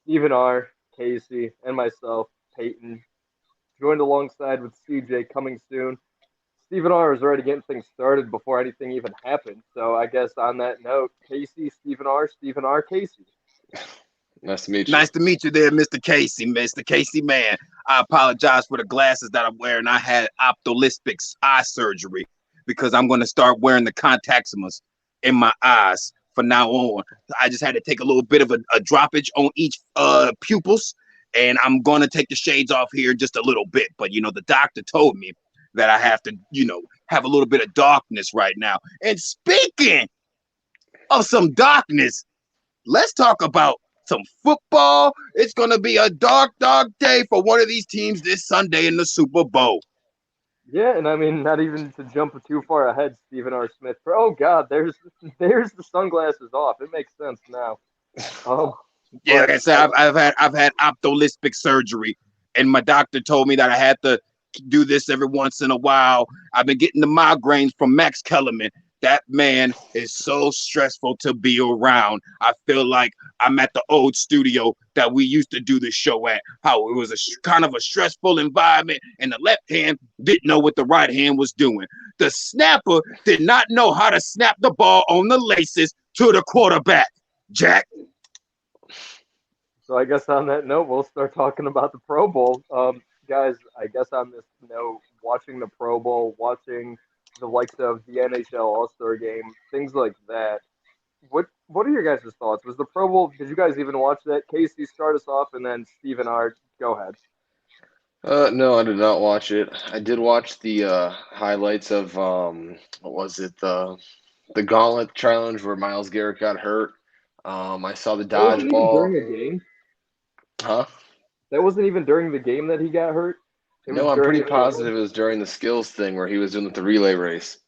Stephen R., Casey, and myself, Peyton, joined alongside with CJ coming soon. Stephen R. is already getting things started before anything even happened. So I guess on that note, Casey, Stephen R., Casey. Nice to meet you. Nice to meet you there, Mr. Casey, Mr. Casey, man. I apologize for the glasses that I'm wearing. I had ophthalmic eye surgery because I'm going to start wearing the contacts in my eyes from now on. I just had to take a little bit of a droppage on each pupils, and I'm going to take the shades off here just a little bit. But, the doctor told me that I have to, have a little bit of darkness right now. And speaking of some darkness, let's talk about some football. It's going to be a dark, dark day for one of these teams this Sunday in the Super Bowl. Yeah, and I mean, not even to jump too far ahead, Stephen R. Smith. Oh God, there's the sunglasses off. It makes sense now. Um, Yeah, but like I said, I've had ophthalmic surgery, and my doctor told me that I had to do this every once in a while. I've been getting the migraines from Max Kellerman. That man is so stressful to be around. I feel like I'm at the old studio that we used to do the show at. How it was kind of a stressful environment, and the left hand didn't know what the right hand was doing. The snapper did not know how to snap the ball on the laces to the quarterback. Jack. so I guess on that note, we'll start talking about the Pro Bowl. Guys, I guess on this note, watching the Pro Bowl, watching the likes of the NHL All Star Game, things like that. What are your guys' thoughts? Was the Pro Bowl? Did you guys even watch that? Casey, start us off, and then Stephen R. Go ahead. No, I did not watch it. I did watch the highlights of what was it? The Gauntlet Challenge where Miles Garrett got hurt. I saw the That wasn't even dodgeball. during a game. Huh? That wasn't even during the game that he got hurt. It was No, I'm during pretty the. positive it was during the skills thing where he was doing the relay race.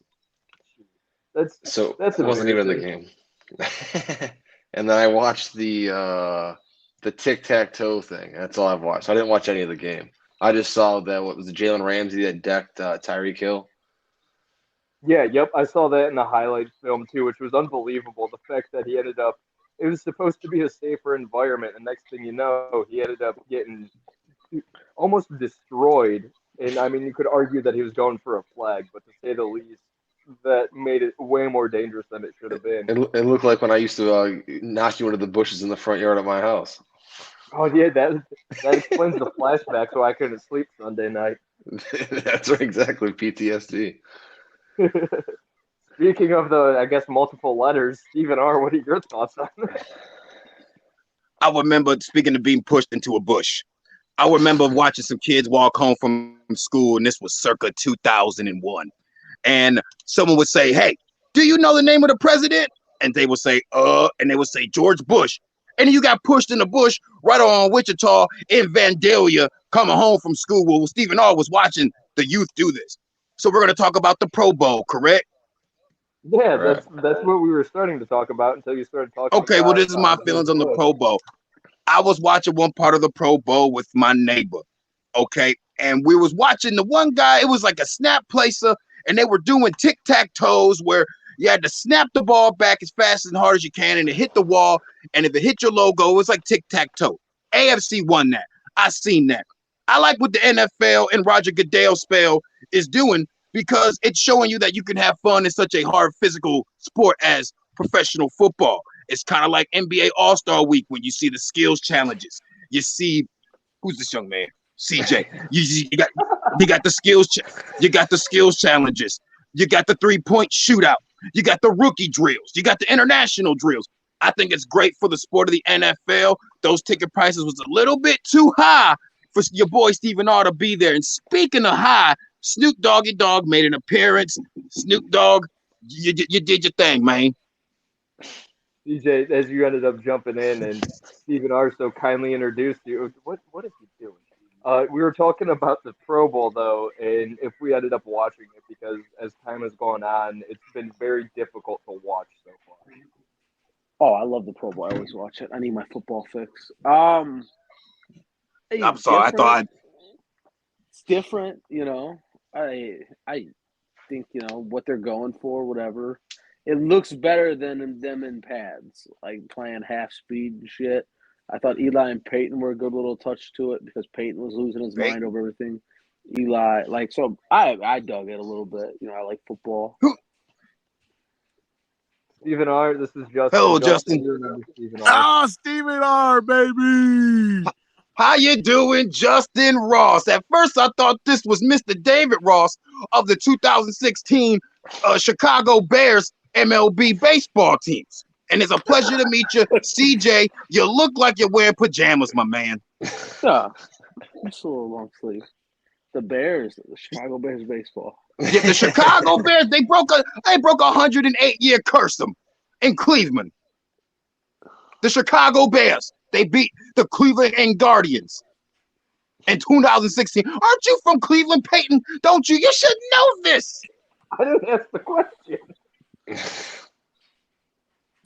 That's So that's it wasn't even the embarrassing. game. And then I watched the tic tac toe thing. That's all I've watched. I didn't watch any of the game. I just saw that what was it, Jalen Ramsey that decked Tyreek Hill. Yeah, yep, I saw that in the highlight film too, which was unbelievable. The fact that he ended up, it was supposed to be a safer environment, and next thing you know, he ended up getting almost destroyed. And I mean, you could argue that he was going for a flag, but to say the least, that made it way more dangerous than it should have been. It looked like when I used to knock you into the bushes in the front yard of my house. Oh yeah, that explains the flashback. So I couldn't sleep Sunday night. That's right, exactly, PTSD. Speaking of the, I guess multiple letters, Stephen R. What are your thoughts on that? I remember, speaking of being pushed into a bush, I remember watching some kids walk home from school, and this was circa 2001. And someone would say, "Hey, do you know the name of the president?" And they would say, and they would say, "George Bush." And you got pushed in the bush right on Wichita in Vandalia coming home from school. Well, Stephen R. was watching the youth do this. So we're going to talk about the Pro Bowl, correct? Yeah, Correct. that's what we were starting to talk about until you started talking Okay, well, about this is my George feelings on the Bush. Pro Bowl. I was watching one part of the Pro Bowl with my neighbor, okay? And we was watching the one guy, it was like a snap placer, and they were doing tic-tac-toes where you had to snap the ball back as fast and hard as you can, and it hit the wall, and if it hit your logo, it was like tic-tac-toe. AFC won that. I seen that. I like what the NFL and Roger Goodell spell is doing because it's showing you that you can have fun in such a hard physical sport as professional football. It's kind of like NBA All-Star Week when you see the skills challenges. You see who's this young man? CJ. You got the you got the skills challenges. You got the 3-point shootout. You got the rookie drills. You got the international drills. I think it's great for the sport of the NFL. Those ticket prices was a little bit too high for your boy Stephen R to be there. And speaking of high, Snoop Doggy Dogg made an appearance. Snoop Dogg, you did your thing, man. DJ, as you ended up jumping in and Stephen R. so kindly introduced you. What is he doing? We were talking about the Pro Bowl though, and if we ended up watching it because as time has gone on, it's been very difficult to watch so far. Oh, I love the Pro Bowl. I always watch it. I need my football fix. I'm It's sorry. I different. thought It's different, you know. I think, what they're going for, whatever. It looks better than them in pads, like playing half speed and shit. I thought Eli and Peyton were a good little touch to it because Peyton was losing his mind over everything. Eli, so I dug it a little bit. I like football. Stephen R. This is Justin. Hello, Justin. Stephen R. Stephen R. Baby. How you doing, Justin Ross? At first, I thought this was Mr. David Ross of the 2016 Chicago Bears MLB baseball teams. And it's a pleasure to meet you, CJ. You look like you're wearing pajamas, my man. Yeah, just a little long sleeve. The Bears, the Chicago Bears baseball. Yeah, the Chicago Bears, they broke a 108-year curse in Cleveland. The Chicago Bears, they beat the Cleveland and Guardians in 2016. Aren't you from Cleveland, Peyton? Don't you? You should know this. I didn't ask the question.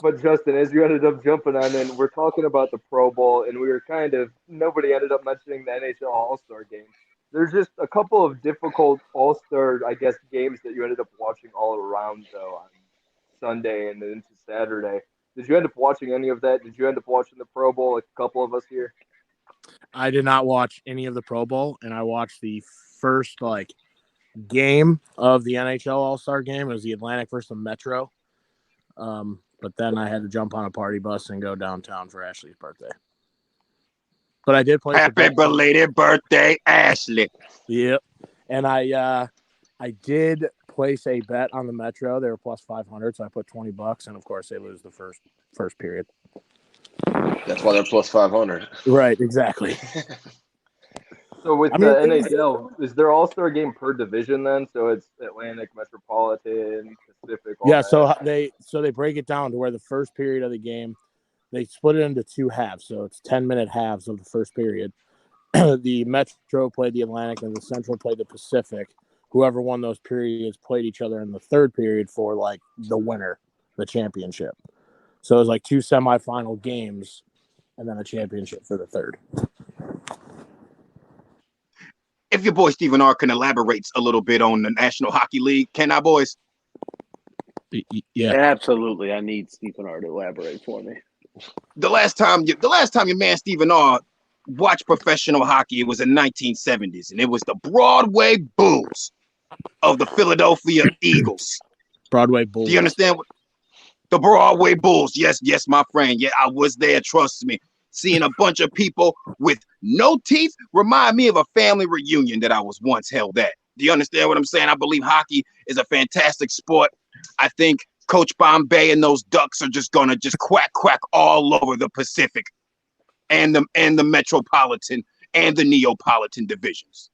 But Justin, as you ended up jumping on in, we're talking about the Pro Bowl, and we were nobody ended up mentioning the NHL All-Star game. There's just a couple of difficult All-Star, I guess, games that you ended up watching all around, though, on Sunday and into Saturday. Did you end up watching any of that? Did you end up watching the Pro Bowl, like a couple of us here? I did not watch any of the Pro Bowl, and I watched the first, game of the NHL All-Star game. It was the Atlantic versus the Metro. But then I had to jump on a party bus and go downtown for Ashley's birthday. But I did play. Happy belated birthday, Ashley. Yep. And I did place a bet on the Metro. They were plus 500, so I put $20, and of course they lose the first period. That's why they're plus 500. Right, exactly. So with the NHL, is there All-Star game per division then? So it's Atlantic, Metropolitan, Pacific. Yeah, so they break it down to where the first period of the game, they split it into two halves. So it's 10-minute halves of the first period. The Metro played the Atlantic and the Central played the Pacific. Whoever won those periods played each other in the third period for the winner, the championship. So it was two semifinal games and then a championship for the third. If your boy Stephen R. can elaborate a little bit on the National Hockey League, can I, boys? Yeah, absolutely. I need Stephen R. to elaborate for me. The last time your man Stephen R. watched professional hockey, it was in 1970s, and it was the Broadway Bulls of the Philadelphia Eagles. Broadway Bulls. Do you understand what the Broadway Bulls? Yes, my friend. Yeah, I was there. Trust me. Seeing a bunch of people with no teeth remind me of a family reunion that I was once held at. Do you understand what I'm saying? I believe hockey is a fantastic sport. I think Coach Bombay and those Ducks are just gonna quack all over the Pacific and the Metropolitan and the Neapolitan divisions.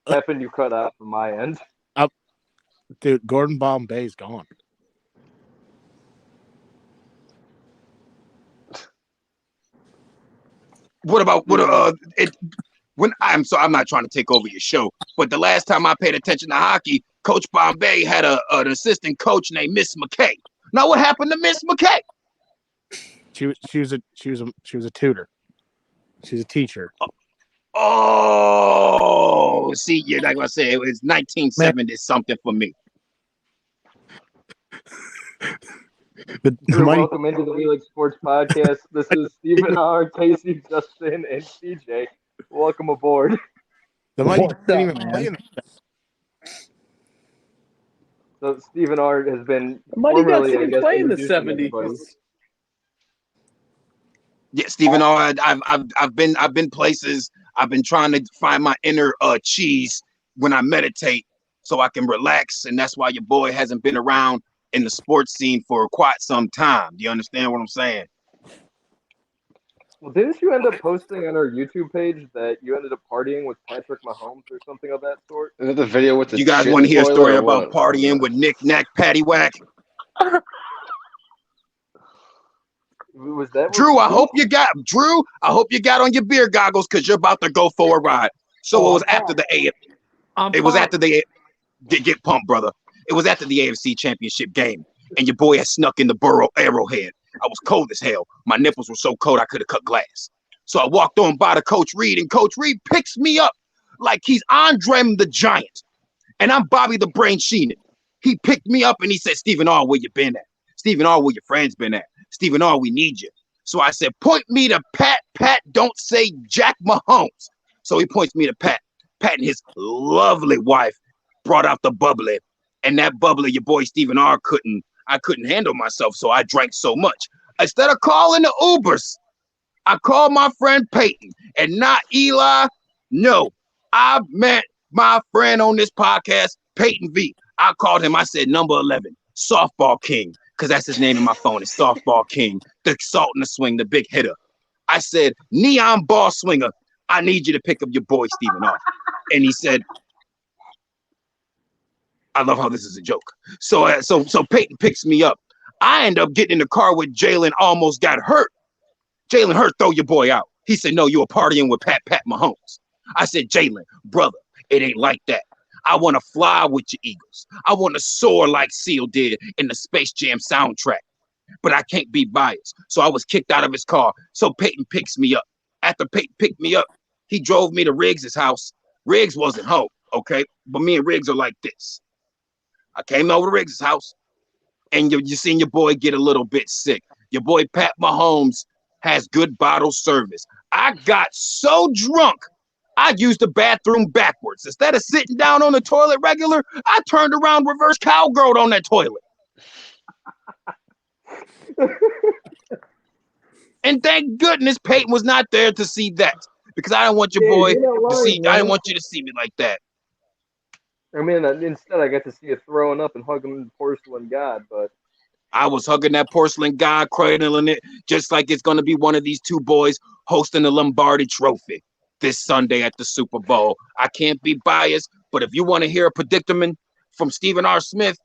Stephen, you cut out from my end. Dude, Gordon Bombay's gone. I'm not trying to take over your show, but the last time I paid attention to hockey, Coach Bombay had an assistant coach named Miss McKay. Now, what happened to Miss McKay? She was a tutor. She's a teacher. Oh, see, you're not gonna say it was 1970 something for me. Welcome into the We Like Sportz Podcast. This is Stephen R., Casey, Justin, and CJ. Welcome aboard. The Mighty didn't even play in So Stephen R. has been Mighty Ducks formerly, I guess, play in the introducing 70s. everybody. Yeah, Stephen R. I've been places. I've been trying to find my inner cheese when I meditate, so I can relax, and that's why your boy hasn't been around in the sports scene for quite some time. Do you understand what I'm saying? Well, didn't you end up posting on our YouTube page that you ended up partying with Patrick Mahomes or something of that sort? Is that the video with the You guys want to hear a story about partying with Nick Nack Paddywhack? Was that Drew? I hope you got on your beer goggles because you're about to go for a ride. So it was after the get pumped, brother. It was after the AFC Championship game, and your boy had snuck in the Burrow Arrowhead. I was cold as hell. My nipples were so cold I could have cut glass. So I walked on by to Coach Reed, and Coach Reed picks me up like he's Andre the Giant, and I'm Bobby the Brain Sheenan. He picked me up and he said, "Stephen R., where you been at? Stephen R., where your friends been at? Stephen R., we need you. So I said, point me to Pat. Pat, don't say Jack Mahomes. So he points me to Pat. Pat and his lovely wife brought out the bubbly. And that bubbly, your boy Stephen R. I couldn't handle myself, so I drank so much. Instead of calling the Ubers, I called my friend Peyton, and not Eli. No, I met my friend on this podcast, Peyton V. I called him. I said, number 11, Softball King, because that's his name in my phone. It's Softball King, the salt in the swing, the big hitter. I said, Neon Ball Swinger, I need you to pick up your boy Stephen R. And he said, I love how this is a joke. So Peyton picks me up. I end up getting in the car with Jalen, almost got hurt. Jalen Hurt, throw your boy out. He said, no, you were partying with Pat Mahomes. I said, Jalen, brother, it ain't like that. I want to fly with your Eagles. I want to soar like Seal did in the Space Jam soundtrack. But I can't be biased. So I was kicked out of his car. So Peyton picks me up. After Peyton picked me up, he drove me to Riggs' house. Riggs wasn't home, okay? But me and Riggs are like this. I came over to Riggs' house, and you seen your boy get a little bit sick. Your boy Pat Mahomes has good bottle service. I got so drunk, I used the bathroom backwards. Instead of sitting down on the toilet regular, I turned around, reverse cowgirl on that toilet. And thank goodness Peyton was not there to see that, because I don't want your boy to see. I didn't want you to see me like that. I mean, instead I got to see you throwing up and hugging the porcelain god, but I was hugging that porcelain god, cradling it, just like it's going to be one of these two boys hosting the Lombardi Trophy this Sunday at the Super Bowl. I can't be biased, but if you want to hear a predicament from Stephen R. Smith,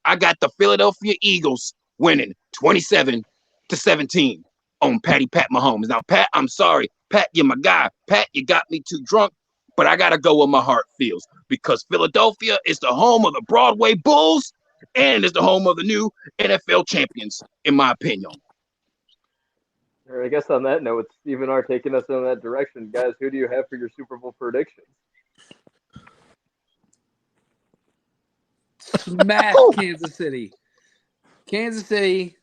I got the Philadelphia Eagles winning 27-17 on Pat Mahomes. Now, Pat, I'm sorry. Pat, you're my guy. Pat, you got me too drunk, but I got to go where my heart feels, because Philadelphia is the home of the Broadway Bulls and is the home of the new NFL champions, in my opinion. I guess on that note, with Stephen R. taking us in that direction, guys, who do you have for your Super Bowl predictions? Smash Kansas City. Kansas City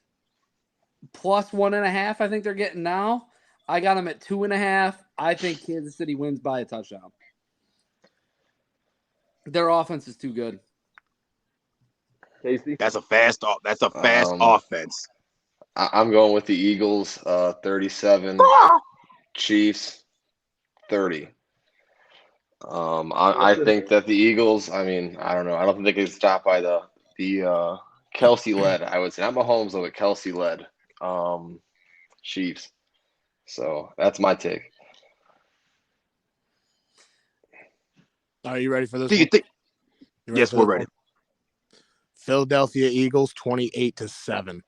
plus 1.5, I think they're getting now. I got them at 2.5. I think Kansas City wins by a touchdown. Their offense is too good. Casey? That's a fast offense. I'm going with the Eagles, 37, Chiefs, 30. I think that the Eagles, I mean, I don't know. I don't think they can stop by the Kelsey led. I would say not Mahomes, but Kelsey led Chiefs. So that's my take. Are you ready for this? Do you think? Yes, we're ready. Philadelphia Eagles 28-7.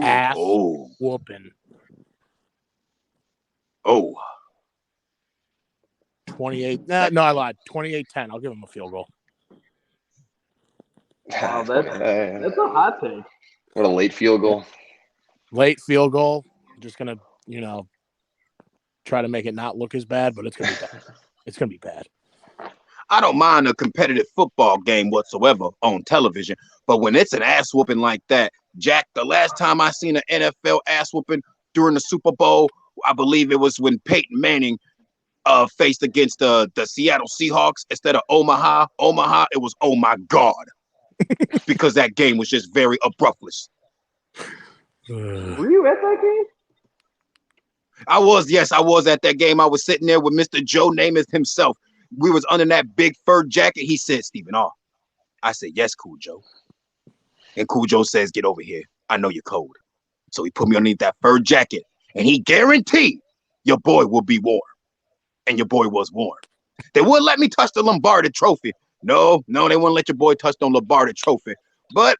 Ass whooping. 28. No, I lied. 28-10. I'll give them a field goal. Wow, that's a hot take. What a late field goal. Late field goal. Just gonna, try to make it not look as bad, but it's gonna be bad. It's gonna be bad. I don't mind a competitive football game whatsoever on television, but when it's an ass whooping like that, Jack, the last time I seen an NFL ass whooping during the Super Bowl, I believe it was when Peyton Manning faced against the Seattle Seahawks instead of Omaha, it was oh my God, because that game was just very abruptless. Were you at that game? I was at that game. I was sitting there with Mr. Joe Namath himself. We was under that big fur jacket. He said, Stephen R. I said, yes, Cool Joe. And Cool Joe says, get over here. I know you're cold. So he put me underneath that fur jacket, and he guaranteed your boy will be warm. And your boy was warm. They wouldn't let me touch the Lombardi Trophy. No, they wouldn't let your boy touch the Lombardi Trophy. But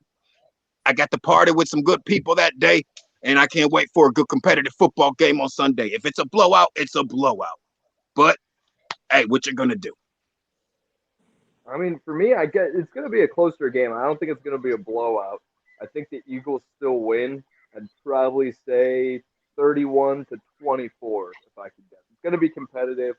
I got to party with some good people that day, and I can't wait for a good competitive football game on Sunday. If it's a blowout, it's a blowout. But hey, what you gonna do? I mean, for me, I guess it's going to be a closer game. I don't think it's going to be a blowout. I think the Eagles still win. I'd probably say 31-24 if I could guess. It's going to be competitive.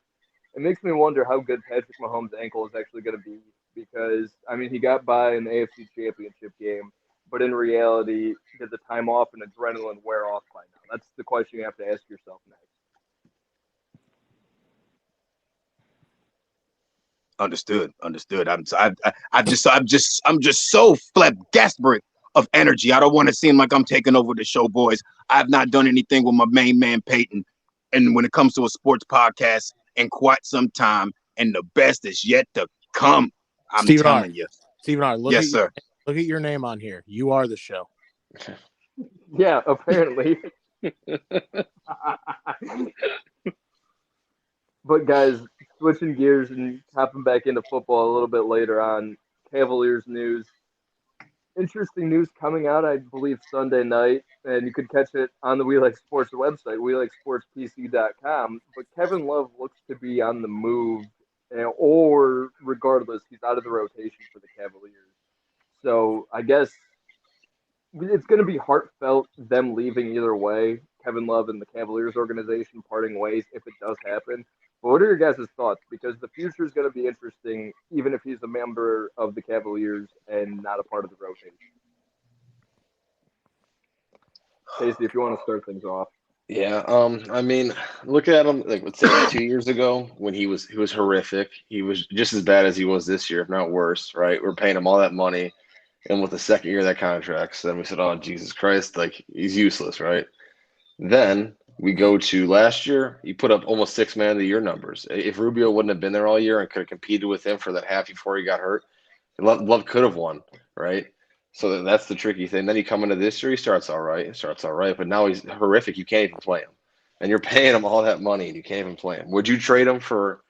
It makes me wonder how good Patrick Mahomes' ankle is actually going to be, because, I mean, he got by in the AFC Championship game, but in reality, did the time off and adrenaline wear off by now? That's the question you have to ask yourself next. Understood. I'm just so flabbergasted of energy. I don't want to seem like I'm taking over the show, boys. I've not done anything with my main man Peyton, and when it comes to a sports podcast, in quite some time, and the best is yet to come. I'm telling you, Stephen R. Yes, sir. Look at your name on here. You are the show. Yeah, apparently. But guys, switching gears and hopping back into football a little bit later on, Cavaliers news. Interesting news coming out, I believe, Sunday night, and you could catch it on the We Like Sportz website, WeLikeSportsPC.com. But Kevin Love looks to be on the move, or regardless, he's out of the rotation for the Cavaliers. So I guess it's going to be heartfelt, them leaving either way, Kevin Love and the Cavaliers organization parting ways if it does happen. But what are your guys' thoughts? Because the future is going to be interesting, even if he's a member of the Cavaliers and not a part of the rotation. Casey, if you want to start things off. Yeah, I mean, look at him. Like, let's say 2 years ago when he was horrific. He was just as bad as he was this year, if not worse. Right? We're paying him all that money, and with the second year of that contract, so then we said, "Oh, Jesus Christ! Like, he's useless." Right? Then we go to last year. He put up almost 6 man of the year numbers. If Rubio wouldn't have been there all year and could have competed with him for that half before he got hurt, Love could have won. Right? So that's the tricky thing. Then you come into this year, he starts all right, but now he's horrific. You can't even play him, and you're paying him all that money, and you can't even play him. Would you trade him for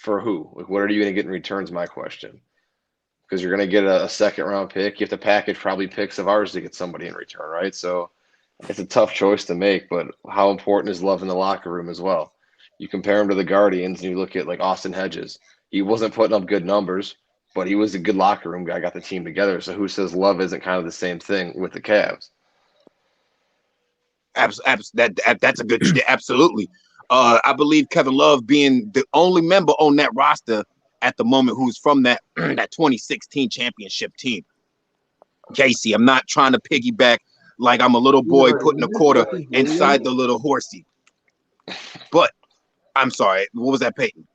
who? Like, what are you going to get in return? Is my question. Because you're going to get a second round pick. You have to package probably picks of ours to get somebody in return, right? So it's a tough choice to make. But how important is Love in the locker room as well? You compare him to the Guardians, and you look at like Austin Hedges. He wasn't putting up good numbers, but he was a good locker room guy, got the team together. So who says Love isn't kind of the same thing with the Cavs? That's a good absolutely. I believe Kevin Love being the only member on that roster at the moment who's from that 2016 championship team. Casey, I'm not trying to piggyback like I'm a little boy putting a quarter inside the little horsey. But I'm sorry, what was that, Peyton?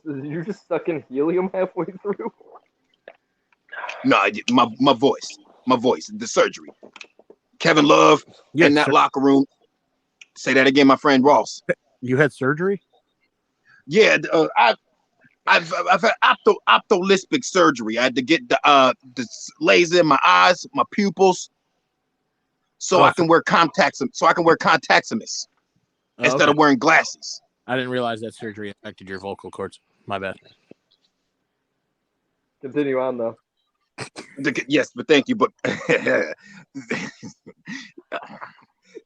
You're just sucking helium halfway through? No, my voice, the surgery. Kevin Love in that locker room. Say that again, my friend Ross. You had surgery? Yeah, I've had ophthalmic surgery. I had to get the laser in my eyes, my pupils, so I can wear contacts. So I can wear contacts instead of wearing glasses. I didn't realize that surgery affected your vocal cords. My bad. Continue on, though. Yes, but thank you. But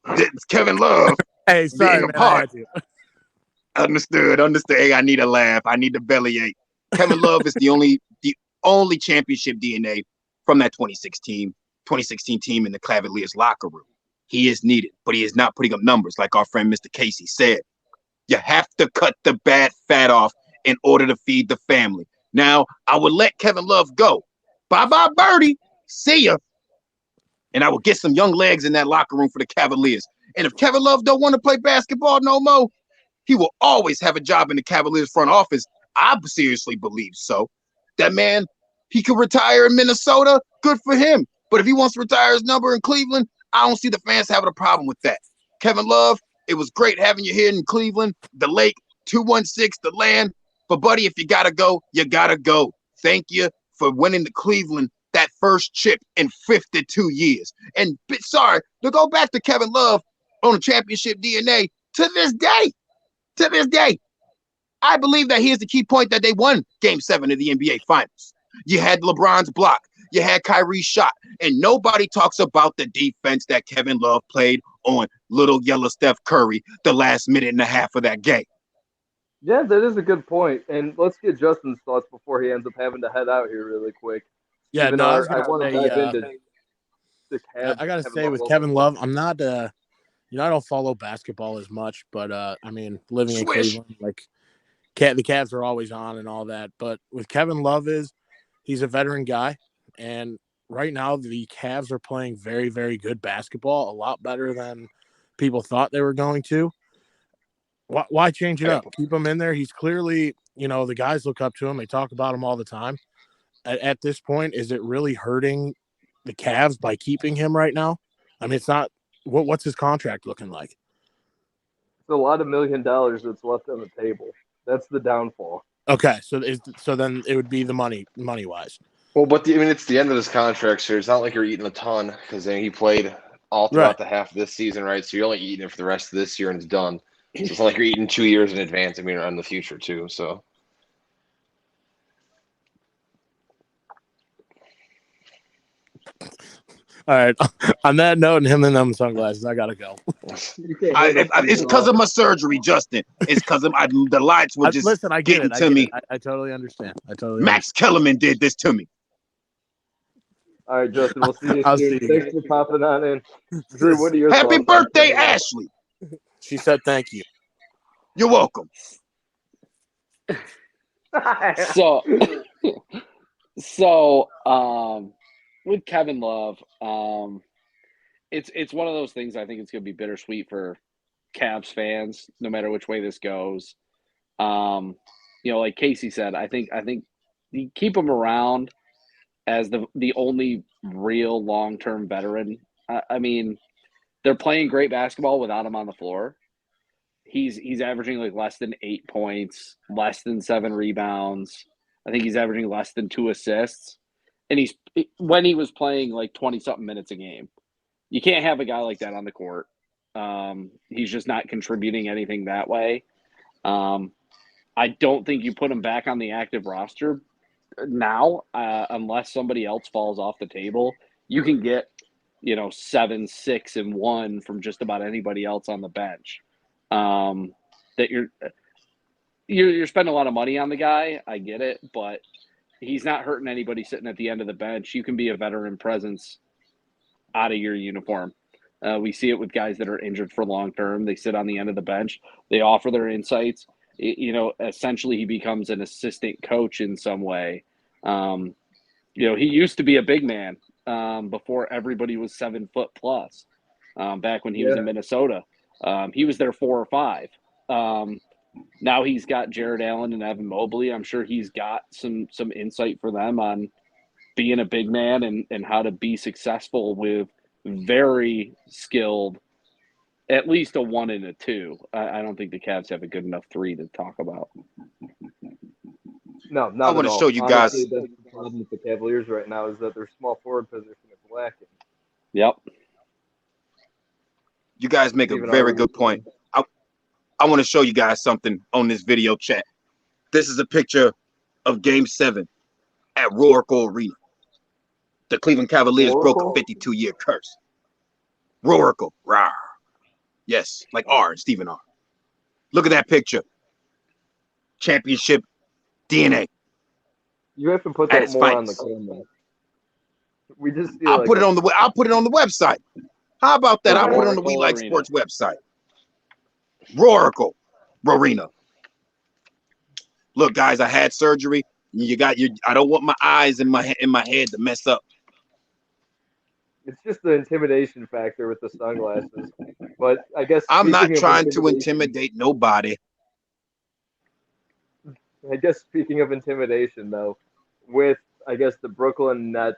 it's Kevin Love. Hey, sorry, man, I had to. Understood. Hey, I need a laugh. I need the bellyache. Kevin Love is the only championship DNA from that 2016 team in the Cavaliers locker room. He is needed, but he is not putting up numbers like our friend Mr. Casey said. You have to cut the bad fat off in order to feed the family. Now, I would let Kevin Love go. Bye-bye, Birdie. See ya. And I will get some young legs in that locker room for the Cavaliers. And if Kevin Love don't want to play basketball no more, he will always have a job in the Cavaliers front office. I seriously believe so. That man, he could retire in Minnesota. Good for him. But if he wants to retire his number in Cleveland, I don't see the fans having a problem with that. Kevin Love, it was great having you here in Cleveland, the lake, 216, the land. But, buddy, if you got to go, you got to go. Thank you for winning the Cleveland that first chip in 52 years. And sorry, to go back to Kevin Love on the championship DNA, to this day, I believe that here's the key point that they won Game 7 of the NBA Finals. You had LeBron's block. You had Kyrie's shot. And nobody talks about the defense that Kevin Love played on little yellow Steph Curry the last minute and a half of that game. Yeah, that is a good point. And let's get Justin's thoughts before he ends up having to head out here really quick. Yeah, Even no, I want to dive into the Cavs. I got to say, with Kevin Love, I'm not, I don't follow basketball as much, but, I mean, living in Cleveland, like, the Cavs are always on and all that. But with Kevin Love he's a veteran guy, and right now the Cavs are playing very, very good basketball, a lot better than people thought they were going to. Why change it up? Keep him in there. He's clearly, the guys look up to him. They talk about him all the time. At this point, is it really hurting the Cavs by keeping him right now? I mean, it's not. What's his contract looking like? It's a lot of $1 million that's left on the table. That's the downfall. Okay, so then it would be the money wise. Well, but it's the end of his contract, so it's not like you're eating a ton because he played all throughout the half of this season, right? So you're only eating it for the rest of this year and it's done. So it's not like you're eating 2 years in advance. Or in the future too. So. All right. On that note, and him and them sunglasses, I gotta go. It's because of my surgery, Justin. It's because of the lights were just listen. I get it. to me. I totally understand. Max Kellerman did this to me. All right, Justin. We'll see you I'll soon. see you. Thanks for popping on in. Drew, what are your Happy thoughts birthday, on Ashley. She said thank you. You're welcome. So, with Kevin Love, it's one of those things. I think it's going to be bittersweet for Cavs fans, no matter which way this goes. Like Casey said, I think you keep him around as the only real long-term veteran. I mean, they're playing great basketball without him on the floor. He's averaging like less than 8 points, less than 7 rebounds. I think he's averaging less than 2 assists. And when he was playing like 20-something minutes a game. You can't have a guy like that on the court. He's just not contributing anything that way. I don't think you put him back on the active roster now, unless somebody else falls off the table. You can get, 7, 6, and 1 from just about anybody else on the bench. That you're spending a lot of money on the guy. I get it, but he's not hurting anybody sitting at the end of the bench. You can be a veteran presence out of your uniform. We see it with guys that are injured for long term. They sit on the end of the bench. They offer their insights. Essentially he becomes an assistant coach in some way. He used to be a big man before everybody was 7 foot plus. Back when he was in Minnesota, he was there 4 or 5. Now he's got Jared Allen and Evan Mobley. I'm sure he's got some insight for them on being a big man and how to be successful with very skilled, at least a 1 and a 2. I don't think the Cavs have a good enough 3 to talk about. No, not I want at to all. show you Honestly, guys. that's the problem with the Cavaliers right now is that their small forward position is lacking. Yep. You guys make a very good point. I want to show you guys something on this video chat. This is a picture of Game 7 at Roaracle Arena. The Cleveland Cavaliers broke a 52-year curse. Roaracle. Rawr. Yes, like R, Stephen R. Look at that picture. Championship DNA. You have to put that more on the camera. We just I'll put it on the website. How about that? I'll put it on the We Like Sportz website. Roaracle Arena. Look, guys, I had surgery. I don't want my eyes and my head to mess up. It's just the intimidation factor with the sunglasses. But I guess I'm not trying to intimidate nobody. I guess speaking of intimidation, though, with the Brooklyn Nets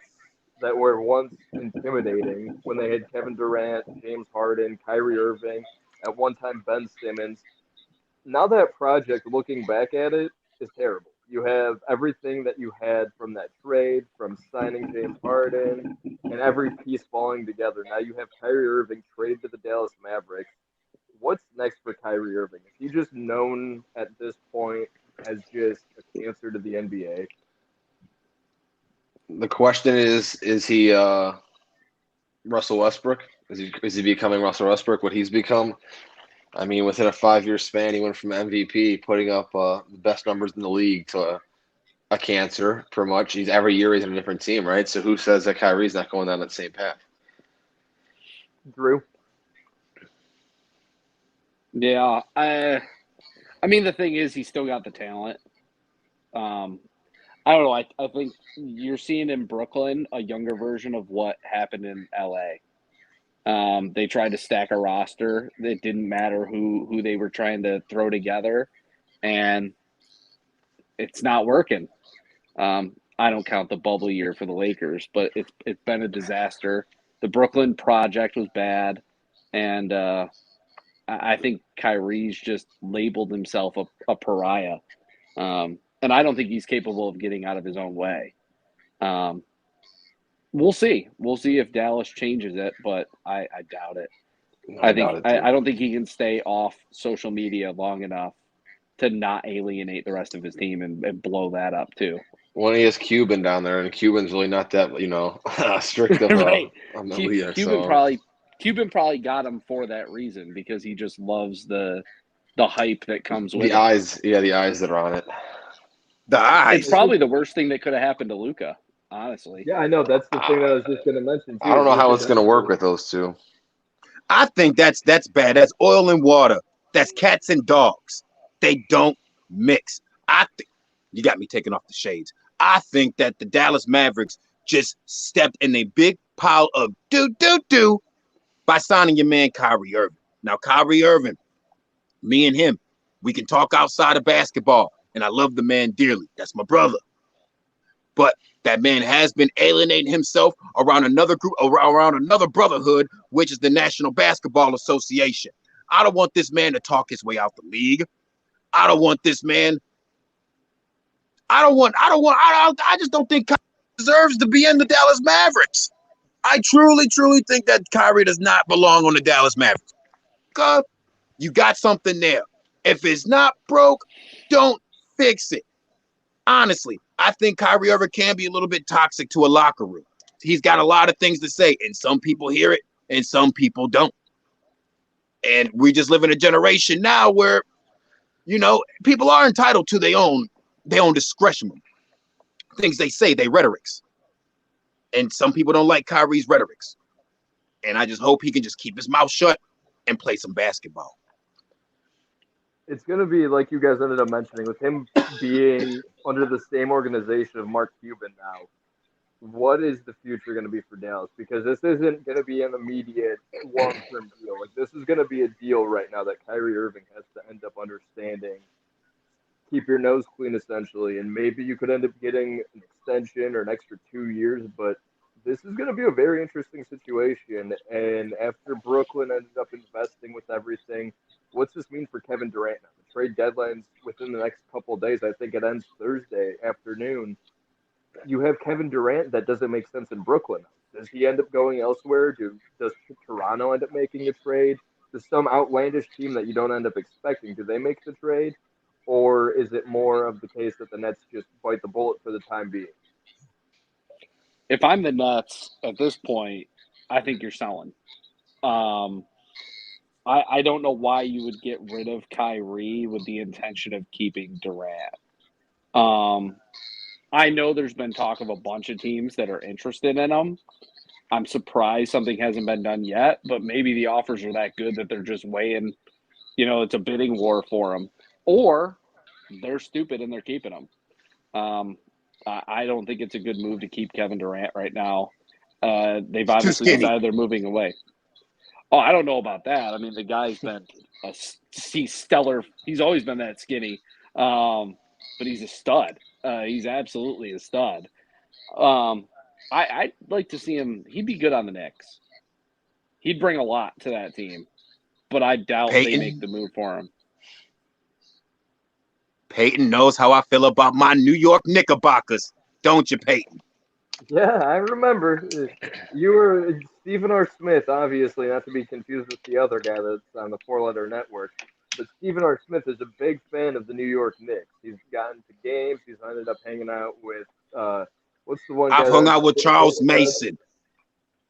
that were once intimidating when they had Kevin Durant, James Harden, Kyrie Irving, at one time Ben Simmons. Now that project, looking back at it, is terrible. You have everything that you had from that trade, from signing James Harden, and every piece falling together. Now you have Kyrie Irving traded to the Dallas Mavericks. What's next for Kyrie Irving? Is he just known at this point as just a cancer to the NBA? The question is he Russell Westbrook? Is he becoming Russell Westbrook? What he's become? I mean, within a 5-year span, he went from MVP, putting up the best numbers in the league, to a cancer, pretty much. Every year he's in a different team, right? So who says that Kyrie's not going down that same path? Drew? Yeah. I mean, the thing is, he's still got the talent. I don't know. I think you're seeing in Brooklyn a younger version of what happened in LA. They tried to stack a roster. It didn't matter who they were trying to throw together, and it's not working. I don't count the bubble year for the Lakers, but it's been a disaster. The Brooklyn project was bad, and I think Kyrie's just labeled himself a pariah, and I don't think he's capable of getting out of his own way. We'll see. We'll see if Dallas changes it, but I doubt it. No, I doubt think it, too. I don't think he can stay off social media long enough to not alienate the rest of his team and blow that up too. When he has Cuban down there, and Cuban's really not that, strict of Right. a leader. Cuban probably got him for that reason because he just loves the hype that comes with the eyes that are on it. The eyes. It's probably the worst thing that could have happened to Luka, honestly. Yeah, I know. That's the thing that I was just going to mention. Too. I don't know how it's going to work with those two. I think that's bad. That's oil and water. That's cats and dogs. They don't mix. I think you got me taking off the shades. I think that the Dallas Mavericks just stepped in a big pile of do by signing your man Kyrie Irving. Now, Kyrie Irving, me and him, we can talk outside of basketball, and I love the man dearly. That's my brother. But that man has been alienating himself around another group, around another brotherhood, which is the National Basketball Association. I don't want this man to talk his way out the league. I don't want this man. I just don't think Kyrie deserves to be in the Dallas Mavericks. I truly think that Kyrie does not belong on the Dallas Mavericks. God, you got something there. If it's not broke, don't fix it. Honestly, I think Kyrie Irving can be a little bit toxic to a locker room. He's got a lot of things to say, and some people hear it, and some people don't. And we just live in a generation now where, people are entitled to their own discretion. Things they say, they rhetorics. And some people don't like Kyrie's rhetorics. And I just hope he can just keep his mouth shut and play some basketball. It's going to be, like you guys ended up mentioning, with him being under the same organization of Mark Cuban now, what is the future going to be for Dallas? Because this isn't going to be an immediate long-term deal. Like, this is going to be a deal right now that Kyrie Irving has to end up understanding. Keep your nose clean, essentially, and maybe you could end up getting an extension or an extra 2 years, but this is going to be a very interesting situation. And after Brooklyn ended up investing with everything, what's this mean for Kevin Durant now? The trade deadline's within the next couple of days. I think it ends Thursday afternoon. You have Kevin Durant. That doesn't make sense in Brooklyn. Does he end up going elsewhere? Does Toronto end up making a trade? Does some outlandish team that you don't end up expecting, do they make the trade? Or is it more of the case that the Nets just bite the bullet for the time being? If I'm the Nets at this point, I think you're selling. I don't know why you would get rid of Kyrie with the intention of keeping Durant. I know there's been talk of a bunch of teams that are interested in him. I'm surprised something hasn't been done yet, but maybe the offers are that good that they're just weighing, it's a bidding war for him. Or they're stupid and they're keeping him. I don't think it's a good move to keep Kevin Durant right now. They've obviously decided they're moving away. Oh, I don't know about that. I mean, the guy's been he's stellar. He's always been that skinny, but he's a stud. He's absolutely a stud. I'd like to see him. He'd be good on the Knicks. He'd bring a lot to that team, but I doubt they make the move for him. Peyton knows how I feel about my New York Knickerbockers, don't you, Peyton? Yeah, I remember. You were Stephen R. Smith, obviously, not to be confused with the other guy that's on the four-letter network. But Stephen R. Smith is a big fan of the New York Knicks. He's gotten to games. He's ended up hanging out with, what's the one guy? I've hung out with Charles Mason.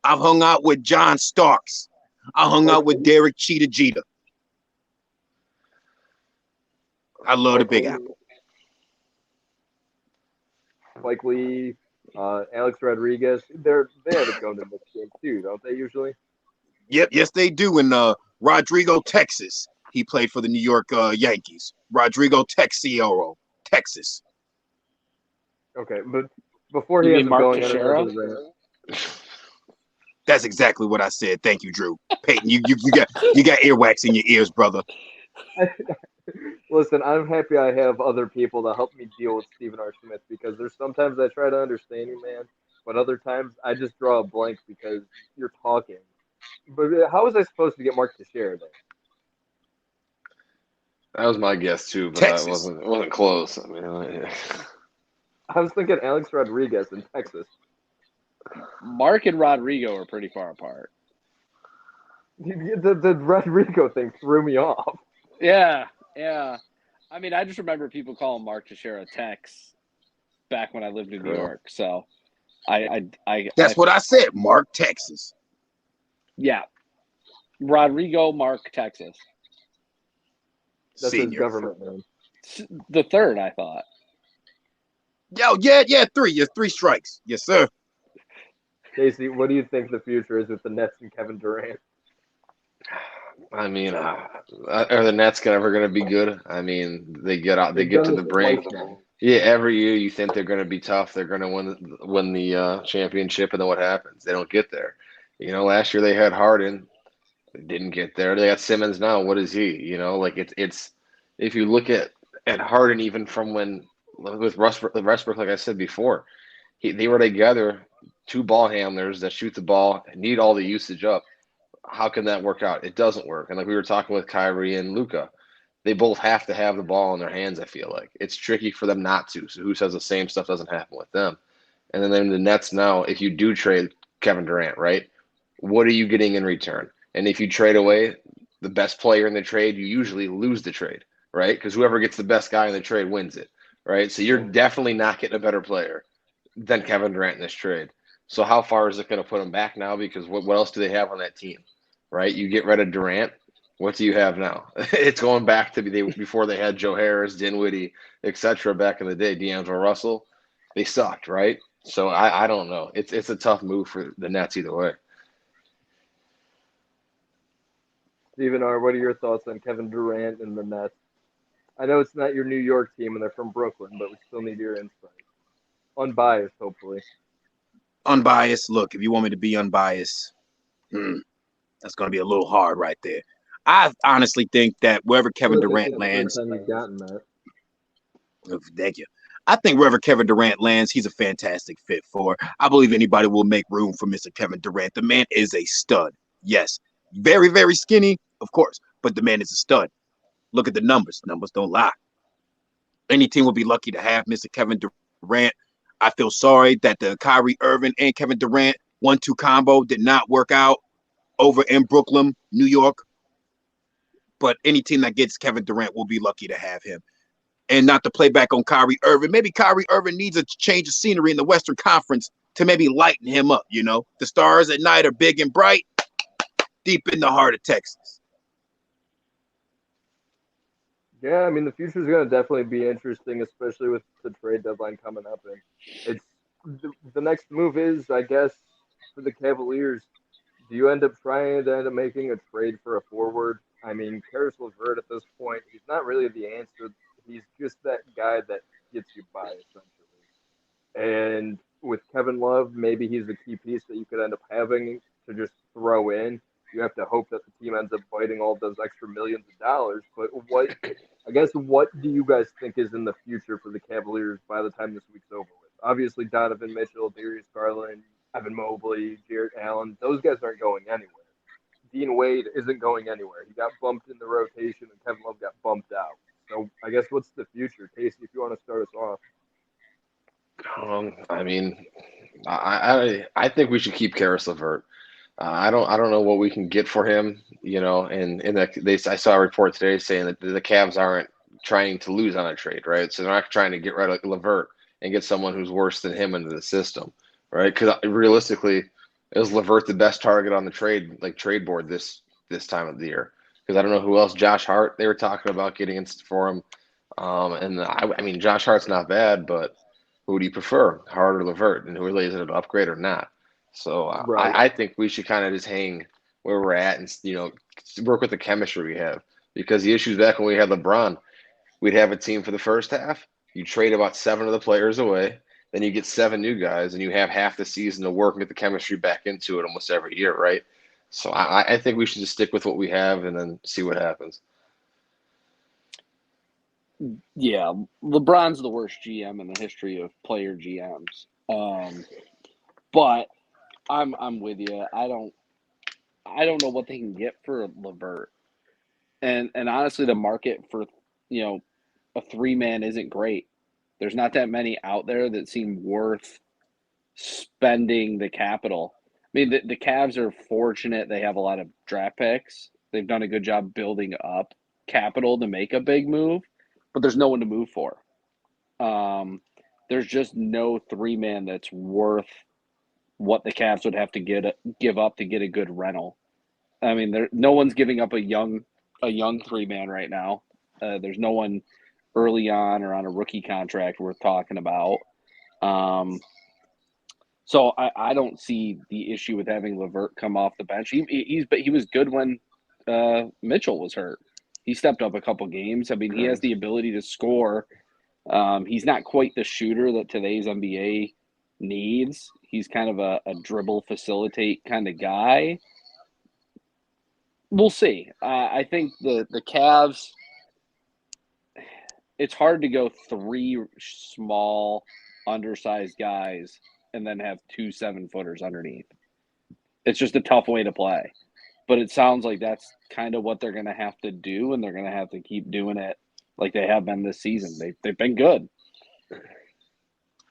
I've hung out with John Starks. I hung out with Derek Cheetah Jeter. I love the Big Apple. Mike Lee, Alex Rodriguez, they end up going to this game too, don't they usually? Yep, yes they do. In Rodrigo, Texas, he played for the New York Yankees. Rodrigo Texiero, Texas. Okay, but before You he mean ends up Mark going on Teixeira? another rant, That's exactly what I said. Thank you, Drew. Peyton, you got earwax in your ears, brother. listen, I'm happy I have other people to help me deal with Stephen R. Smith because there's sometimes I try to understand you, man, but other times I just draw a blank because you're talking. But how was I supposed to get Mark Teixeira there? That was my guess too, but that Texas. wasn't close. I mean, I was thinking Alex Rodriguez in Texas. Mark and Rodrigo are pretty far apart. The Rodrigo thing threw me off. Yeah. I mean, I just remember people calling Mark Teixeira Tex back when I lived in New York. So That's what I said. Mark, Texas. yeah. Rodrigo Mark, Texas. That's his Senior. government name. The third, I thought. Yo, yeah, 3. Yes, 3 strikes. Yes, sir. Casey, what do you think the future is with the Nets and Kevin Durant? I mean, are the Nets ever going to be good? I mean, they get out, they They've get done to this the brink. twice now. Yeah, every year you think they're going to be tough. They're going to win the championship, and then what happens? They don't get there. You know, last year they had Harden, they didn't get there. They got Simmons now. What is he? You know, like it's if you look at Harden, even from when with Westbrook, like I said before, they were together, 2 ball handlers that shoot the ball, need all the usage up. How can that work out? It doesn't work. And like we were talking with Kyrie and Luca, they both have to have the ball in their hands. I feel like it's tricky for them not to. So who says the same stuff doesn't happen with them? And then the Nets now, if you do trade Kevin Durant, right? What are you getting in return? And if you trade away the best player in the trade, you usually lose the trade, right? Because whoever gets the best guy in the trade wins it, right? So you're definitely not getting a better player than Kevin Durant in this trade. So how far is it going to put them back now? Because what else do they have on that team, right? You get rid of Durant, what do you have now? It's going back to before they had Joe Harris, Dinwiddie, etc. Back in the day, D'Angelo Russell, they sucked, right? So I don't know. It's a tough move for the Nets either way. Stephen R., what are your thoughts on Kevin Durant and the Nets? I know it's not your New York team and they're from Brooklyn, but we still need your insight. Unbiased, hopefully. Unbiased. Look, if you want me to be unbiased, that's going to be a little hard right there. I honestly think that wherever Kevin Durant lands, First time you've gotten that. thank you. I think wherever Kevin Durant lands, he's a fantastic fit for. I believe anybody will make room for Mr. Kevin Durant. The man is a stud. Yes. Very, very skinny, of course, but the man is a stud. Look at the numbers. Numbers don't lie. Any team will be lucky to have Mr. Kevin Durant. I feel sorry that the Kyrie Irving and Kevin Durant 1-2 combo did not work out over in Brooklyn, New York. But any team that gets Kevin Durant will be lucky to have him. And not to play back on Kyrie Irving. Maybe Kyrie Irving needs a change of scenery in the Western Conference to maybe lighten him up, you know. The stars at night are big and bright, deep in the heart of Texas. Yeah, I mean the future is going to definitely be interesting, especially with the trade deadline coming up. And it's the next move is, I guess, for the Cavaliers. Do you end up trying to end up making a trade for a forward? I mean, Karis LeVert at this point, he's not really the answer. He's just that guy that gets you by, essentially. And with Kevin Love, maybe he's the key piece that you could end up having to just throw in. You have to hope that the team ends up biting all those extra millions of dollars. But what do you guys think is in the future for the Cavaliers by the time this week's over with? Obviously, Donovan Mitchell, Darius Garland, Evan Mobley, Jarrett Allen, those guys aren't going anywhere. Dean Wade isn't going anywhere. He got bumped in the rotation, and Kevin Love got bumped out. So I guess what's the future, Casey? If you want to start us off. I mean, I think we should keep Karis LeVert. I don't know what we can get for him, you know. And I saw a report today saying that the Cavs aren't trying to lose on a trade, right? So they're not trying to get rid of LeVert and get someone who's worse than him into the system, right? Because realistically, is LeVert the best target on the trade board this time of the year? Because I don't know who else. Josh Hart, they were talking about getting for him, and I mean Josh Hart's not bad, but who do you prefer, Hart or LeVert, and who really is it an upgrade or not? So Right. I think we should kind of just hang where we're at and work with the chemistry we have. Because the issues back when we had LeBron, we'd have a team for the first half. You trade about 7 of the players away. then you get 7 new guys, and you have half the season to work and get the chemistry back into it almost every year, right? So I think we should just stick with what we have and then see what happens. Yeah, LeBron's the worst GM in the history of player GMs. But I'm with you. I don't know what they can get for LeVert. And honestly, the market for, a 3-man isn't great. There's not that many out there that seem worth spending the capital. I mean, the Cavs are fortunate they have a lot of draft picks. They've done a good job building up capital to make a big move, but there's no one to move for. There's just no 3-man that's worth what the Cavs would have to give up to get a good rental. I mean, no one's giving up a young 3-man right now. There's no one early on or on a rookie contract worth talking about. So I don't see the issue with having LeVert come off the bench. He was good when Mitchell was hurt. He stepped up a couple games. I mean, he has the ability to score. He's not quite the shooter that today's NBA needs. He's kind of a dribble facilitate kind of guy. We'll see. I think the Cavs, it's hard to go 3 small, undersized guys and then have 2 7-footers underneath. It's just a tough way to play. But it sounds like that's kind of what they're going to have to do, and they're going to have to keep doing it like they have been this season. They've been good.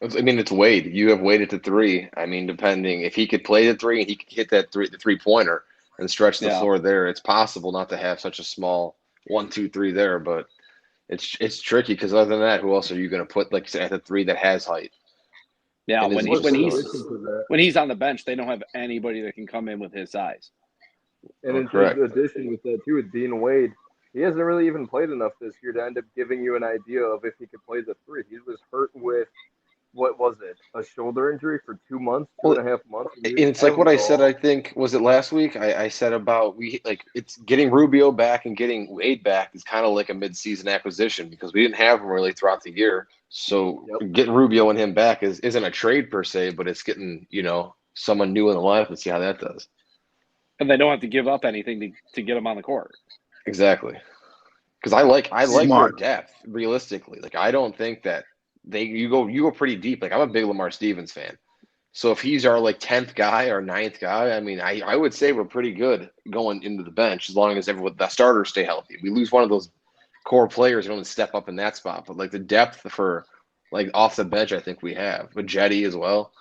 I mean, it's Wade. You have Wade at the 3. I mean, depending if he could play the 3 and he could hit that the 3-pointer and stretch the floor there, it's possible not to have such a small 1, 2, 3 there. But it's tricky because other than that, who else are you going to put, like you said, at the 3 that has height? Yeah, when he's on the bench, they don't have anybody that can come in with his size. And in addition with that too, with Dean Wade, he hasn't really even played enough this year to end up giving you an idea of if he could play the 3. He was hurt with, what was it, a shoulder injury for 2 months, 2.5 months. And it's like what I said, I think, was it last week? I said about it's getting Rubio back and getting Wade back is kind of like a mid-season acquisition because we didn't have him really throughout the year. So getting Rubio and him back isn't a trade per se, but it's getting, someone new in the lineup and see how that does. And they don't have to give up anything to get him on the court. Exactly. Because I like their depth, realistically. Like, I don't think that you go pretty deep. Like, I'm a big Lamar Stevens fan. So if he's our 10th guy or 9th guy, I mean, I would say we're pretty good going into the bench as long as the starters stay healthy. We lose one of those core players, we don't step up in that spot. But the depth for off the bench, I think we have. But Jetty as well.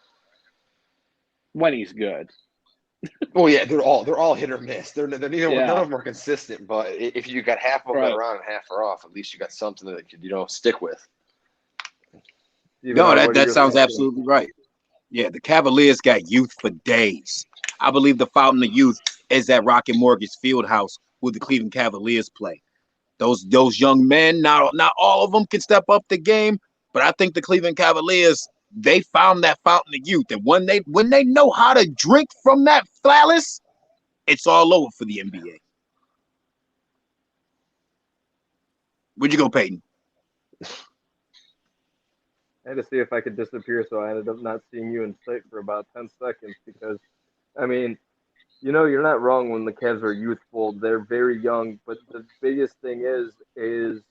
When he's good. Well, yeah, they're all hit or miss. They're none of them are consistent. But if you got half of them that are on and half are off, at least you got something that you could stick with. No, that sounds absolutely right. Yeah, the Cavaliers got youth for days. I believe the fountain of youth is at Rocket Mortgage Fieldhouse where the Cleveland Cavaliers play. Those young men, not all of them can step up the game, but I think the Cleveland Cavaliers, they found that fountain of youth. And when they know how to drink from that phallus, it's all over for the NBA. Where'd you go, Peyton? I had to see if I could disappear, so I ended up not seeing you in sight for about 10 seconds because, I mean, you're not wrong when the Cavs are youthful. They're very young, but the biggest thing is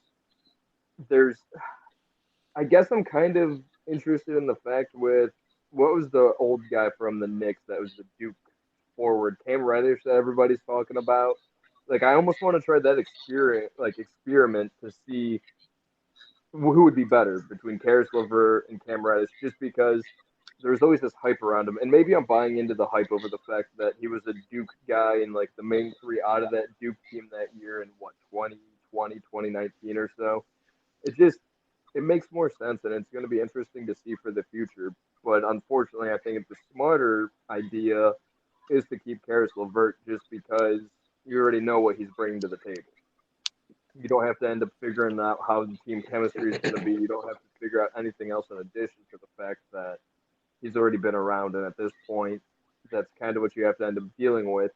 I guess I'm kind of interested in the fact with, what was the old guy from the Knicks that was the Duke forward, Cam Reddish, that everybody's talking about? I almost want to try that experiment to see who would be better between Karis LeVert and Cam Reddish, just because there's always this hype around him. And maybe I'm buying into the hype over the fact that he was a Duke guy and the main 3 out of that Duke team that year in 2020, 2019 or so. It makes more sense, and it's going to be interesting to see for the future. But unfortunately, I think the smarter idea is to keep Karis LeVert just because you already know what he's bringing to the table. You don't have to end up figuring out how the team chemistry is going to be. You don't have to figure out anything else in addition to the fact that he's already been around, and at this point, that's kind of what you have to end up dealing with.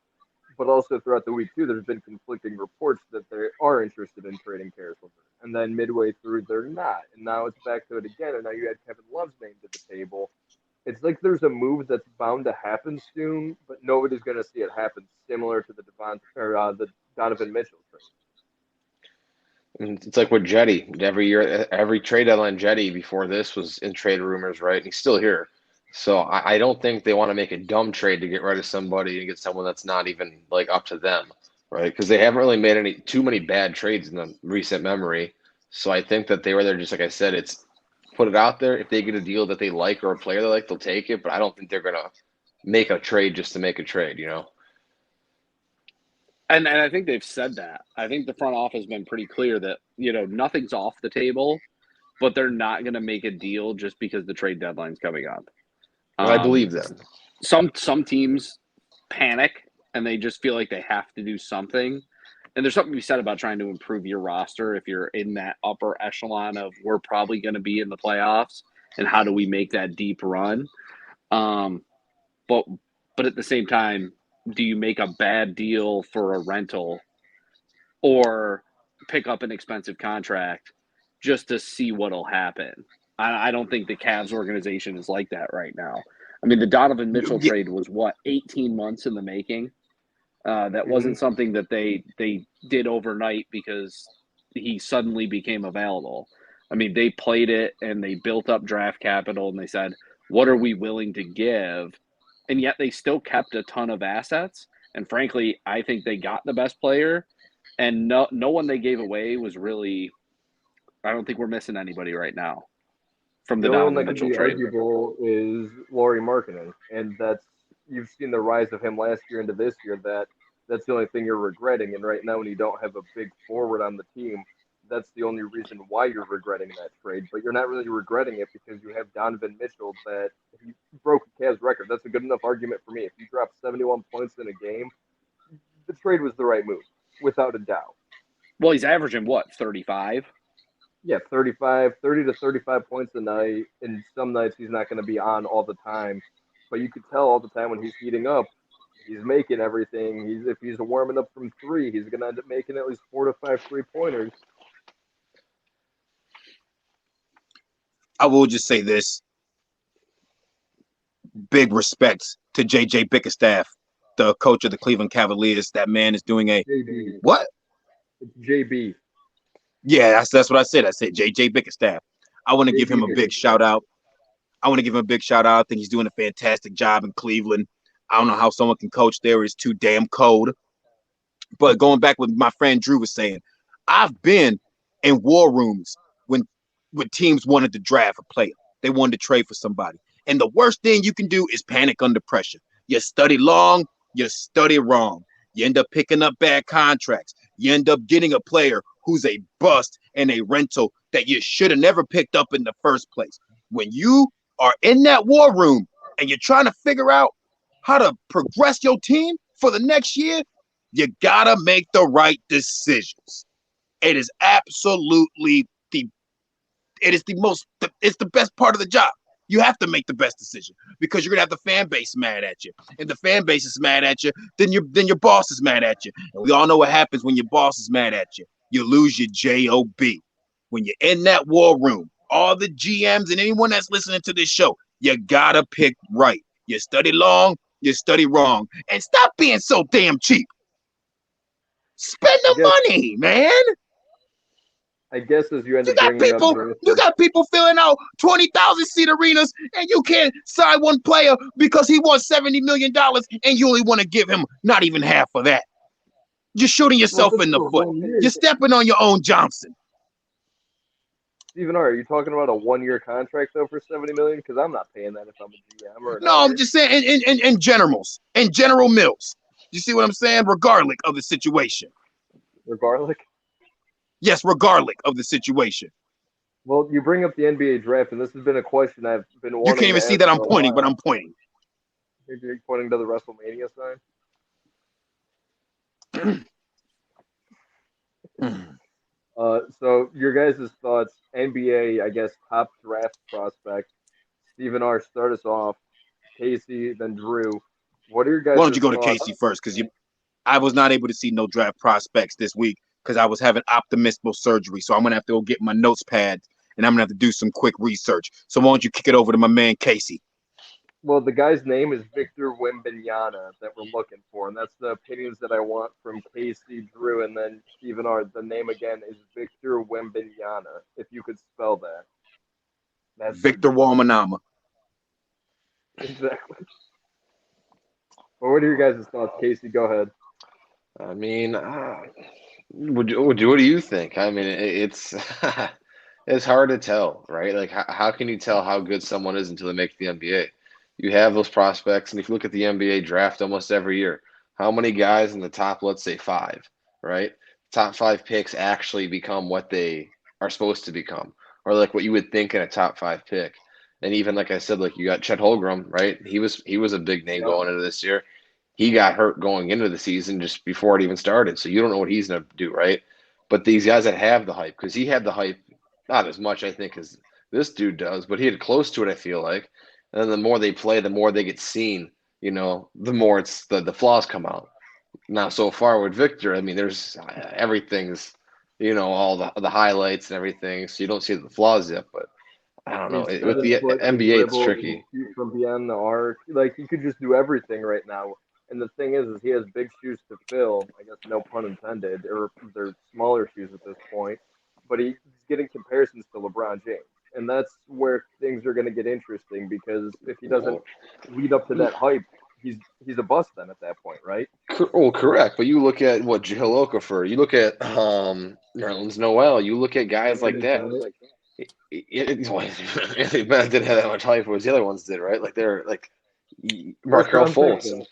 but also throughout the week too, there's been conflicting reports that they are interested in trading Karis LeVert, and then midway through they're not, and now it's back to it again, and now you had Kevin Love's name to the table. It's like there's a move that's bound to happen soon, but nobody's going to see it happen, similar to the Donovan Mitchell trade. And it's like with Jetty. Every year, every trade deadline, Jetty before this was in trade rumors, right? And he's still here. So I don't think they want to make a dumb trade to get rid of somebody and get someone that's not even like up to them, right? Because they haven't really made too many bad trades in the recent memory. So I think that they were there, just like I said, it's put it out there. If they get a deal that they like or a player they like, they'll take it. But I don't think they're gonna make a trade just to make a trade, you know? And I think they've said that. I think the front office has been pretty clear that, nothing's off the table, but they're not going to make a deal just because the trade deadline's coming up. I believe them. Some teams panic and they just feel like they have to do something. And there's something to be said about trying to improve your roster if you're in that upper echelon of we're probably going to be in the playoffs and how do we make that deep run. But at the same time, do you make a bad deal for a rental or pick up an expensive contract just to see what'll happen? I don't think the Cavs organization is like that right now. I mean, the Donovan Mitchell trade was 18 months in the making. That wasn't something that they did overnight because he suddenly became available. I mean, they played it and they built up draft capital and they said, what are we willing to give? And yet they still kept a ton of assets. And frankly, I think they got the best player. And no one they gave away was really – I don't think we're missing anybody right now from the Donovan Mitchell trade. The only one that could be arguable is Lauri Markkanen. And you've seen the rise of him last year into this year. That's the only thing you're regretting. And right now when you don't have a big forward on the team, that's the only reason why you're regretting that trade. But you're not really regretting it because you have Donovan Mitchell that he broke a Cavs record. That's a good enough argument for me. If you drop 71 points in a game, the trade was the right move, without a doubt. Well, he's averaging, 35? Yeah, 30 to 35 points a night. And some nights he's not going to be on all the time. But you could tell all the time when he's heating up, he's making everything. If he's warming up from three, he's going to end up making at least 4 to 5 3-pointers. I will just say this. Big respects to J.J. Bickerstaff, the coach of the Cleveland Cavaliers. That man is doing a JB. What? It's JB. Yeah, that's what I said. I said J.J. Bickerstaff. I want to give him a big shout out. I think he's doing a fantastic job in Cleveland. I don't know how someone can coach there. It's too damn cold. But going back with my friend Drew was saying, I've been in war rooms when teams wanted to draft a player. They wanted to trade for somebody. And the worst thing you can do is panic under pressure. You study long, you study wrong. You end up picking up bad contracts. You end up getting a player who's a bust and a rental that you should have never picked up in the first place. When you are in that war room and you're trying to figure out how to progress your team for the next year, you got to make the right decisions. It is absolutely it's the best part of the job. You have to make the best decision because you're gonna have the fan base mad at you. And the fan base is mad at you, then your boss is mad at you. And we all know what happens when your boss is mad at you. You lose your job. When you're in that war room, all the GMs and anyone that's listening to this show, you gotta pick right. You study long, you study wrong, and stop being so damn cheap. Spend the money, man. I guess as you end up bringing up, you got people filling out 20,000 seat arenas, and you can't sign one player because he wants $70 million, and you only want to give him not even half of that. You're shooting yourself in the foot. You're stepping on your own Johnson. Stephen, are you talking about a 1-year contract though for $70 million? Because I'm not paying that if I'm a GM. I'm just saying in General Mills. You see what I'm saying? Regardless of the situation. Regardless. Yes, regardless of the situation. Well, you bring up the NBA draft, and this has been a question I've been wanting. You can't even see that I'm pointing, but I'm pointing. You're pointing to the WrestleMania sign. So your guys' thoughts, NBA, I guess, top draft prospect. Stephen R., start us off. Casey, then Drew. What are your guys' Why don't you go thoughts? to Casey first? Because you. I was not able to see no draft prospects this week because I was having optimismal surgery. So I'm gonna have to go get my notes pad and I'm gonna have to do some quick research. So why don't you kick it over to my man Casey? Well, the guy's name is Victor Wembanyama that we're looking for, and that's the opinions that I want from Casey, Drew, and then Stephen R. The name again is Victor Wembanyama. If you could spell that, that's Victor Wembanyama. exactly. Well, what are your guys' thoughts, Casey? Go ahead. I mean, what do you think? I mean, it's it's hard to tell, right? Like, how can you tell how good someone is until they make the NBA? You have those prospects, and if you look at the NBA draft almost every year, how many guys in the top, let's say 5, right? Top 5 picks actually become what they are supposed to become, or like what you would think in a top 5 pick. And even like I said, like you got Chet Holmgren, right? He was a big name going into this year. He got hurt going into the season just before it even started, so you don't know what he's going to do, right? But these guys that have the hype, because he had the hype, not as much I think as this dude does, but he had close to it. I feel like. And then the more they play, the more they get seen, the more it's the flaws come out. Now, so far with Victor, I mean, there's everything's, all the highlights and everything. So you don't see the flaws yet, but I don't know. With the NBA, it's tricky. From beyond the arc, like he could just do everything right now. And the thing is he has big shoes to fill. I guess no pun intended, or they're smaller shoes at this point. But he's getting comparisons to LeBron James. And that's where things are going to get interesting because if he doesn't lead up to that hype, he's a bust then at that point, right? Oh, correct. But you look at what Jahlil Okafor, you look at Nerlens Noel, you look at guys like that. Anthony Bennett didn't have that much hype as the other ones did, right? Like they're like Markelle Fultz,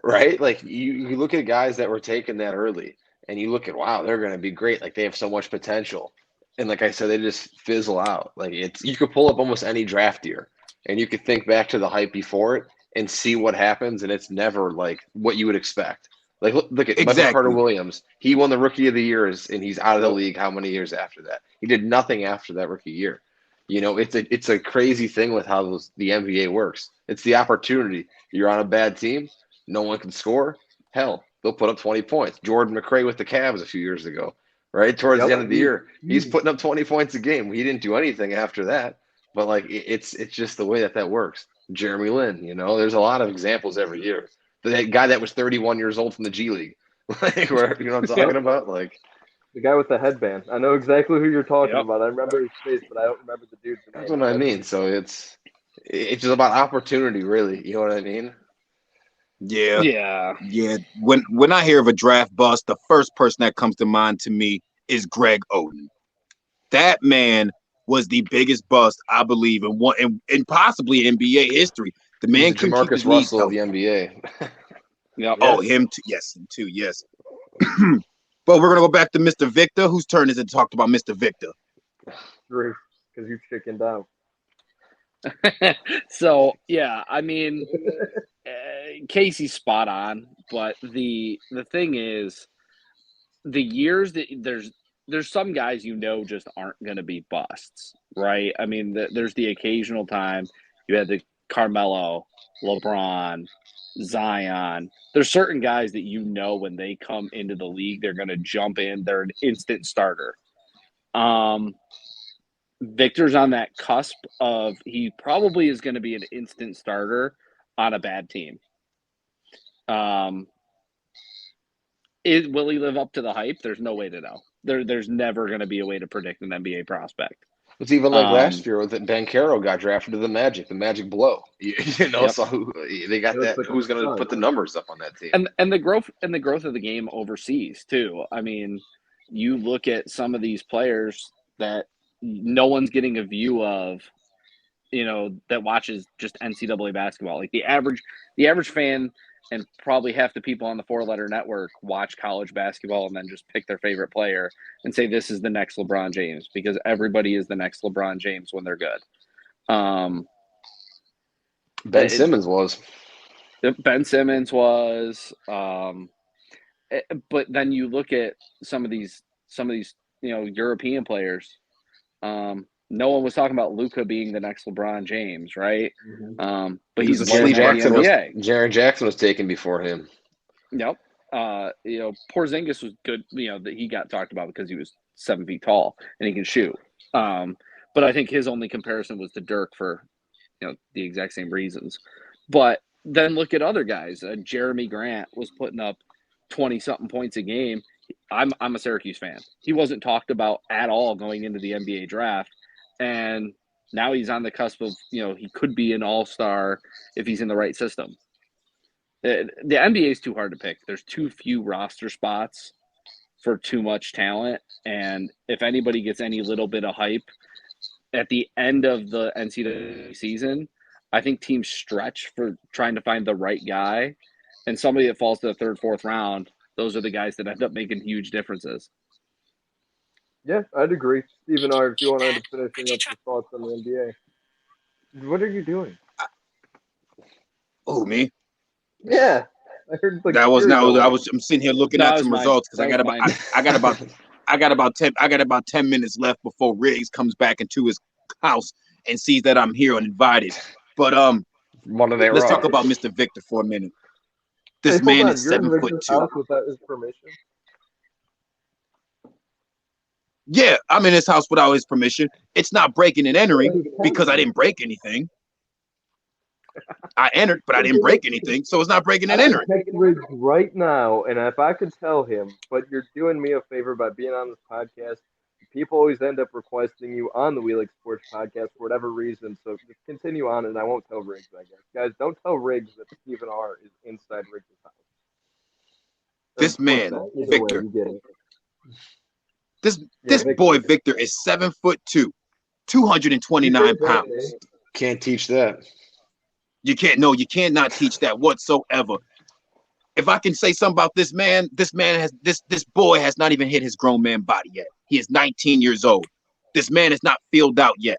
right? Like you look at guys that were taken that early, and you look at wow, they're going to be great. Like they have so much potential. And like I said, they just fizzle out. Like you could pull up almost any draft year, and you could think back to the hype before it and see what happens, and it's never like what you would expect. Like look at Michael Carter Williams. He won the Rookie of the Year, and he's out of the league. How many years after that? He did nothing after that rookie year. It's a crazy thing with how the NBA works. It's the opportunity. You're on a bad team, no one can score. Hell, they'll put up 20 points. Jordan McRae with the Cavs a few years ago. Right towards the end of the year, he's putting up 20 points a game. He didn't do anything after that, but like it's just the way that works. Jeremy Lin, there's a lot of examples every year. That guy that was 31 years old from the G League, like where you know what I'm talking about, like the guy with the headband. I know exactly who you're talking about. I remember his face, but I don't remember the dude's name. That's what I mean. So it's just about opportunity, really. You know what I mean? Yeah. When I hear of a draft bust, the first person that comes to mind to me is Greg Oden. That man was the biggest bust, I believe, in possibly NBA history. The man could keep his Russell of the NBA. Yeah. Oh, him too. Yes, him too. Yes. But we're gonna go back to Mr. Victor. Whose turn is it to talk about Mr. Victor? Drew, because you chickened out. So yeah, I mean, Casey's spot on, but the thing is, the years that there's some guys just aren't going to be busts, right? I mean, there's the occasional time you had the Carmelo, LeBron, Zion. There's certain guys that when they come into the league, they're going to jump in. They're an instant starter. Victor's on that cusp of he probably is going to be an instant starter on a bad team. Will he live up to the hype? There's no way to know. There's never going to be a way to predict an NBA prospect. It's even like last year with Ben Caro got drafted to the Magic blow. So they got that. Who's going to put the numbers up on that team? And the growth of the game overseas too. I mean, you look at some of these players that no one's getting a view of, that watches just NCAA basketball. Like the average fan and probably half the people on the 4-letter network watch college basketball and then just pick their favorite player and say this is the next LeBron James because everybody is the next LeBron James when they're good. Ben Simmons was. But then you look at some of these European players. No one was talking about Luka being the next LeBron James, right? But he's Jaren Jackson was taken before him. Yep. Porzingis was good. That he got talked about because he was 7 feet tall and he can shoot. But I think his only comparison was to Dirk for, the exact same reasons. But then look at other guys. Jeremy Grant was putting up 20-something points a game. I'm a Syracuse fan. He wasn't talked about at all going into the NBA draft, and now he's on the cusp of, he could be an all-star if he's in the right system. The NBA is too hard to pick. There's too few roster spots for too much talent, and if anybody gets any little bit of hype at the end of the NCAA season, I think teams stretch for trying to find the right guy, and somebody that falls to the third, fourth round, those are the guys that end up making huge differences. Yeah, I'd agree. Stephen R., if you wanted to finishing up your thoughts on the NBA. What are you doing? Oh, me? Yeah. I heard I'm sitting here looking at some results because I got about 10 minutes left before Riggs comes back into his house and sees that I'm here and invited. But let's talk about Mr. Victor for a minute. This man is 7'2". Without his permission? Yeah, I'm in his house without his permission. It's not breaking and entering because I didn't break anything. I entered, but I didn't break anything, so it's not breaking and entering. Right now, and if I could tell him, but you're doing me a favor by being on this podcast. People always end up requesting you on the We Like Sportz podcast for whatever reason, so just continue on, and I won't tell Riggs, I guess. Guys, don't tell Riggs that Stephen R. is inside Riggs' house. This man, Victor. This boy Victor is 7'2", 229 pounds. Can't teach that. You cannot teach that whatsoever. If I can say something about this boy has not even hit his grown man body yet. He is 19 years old. This man is not filled out yet.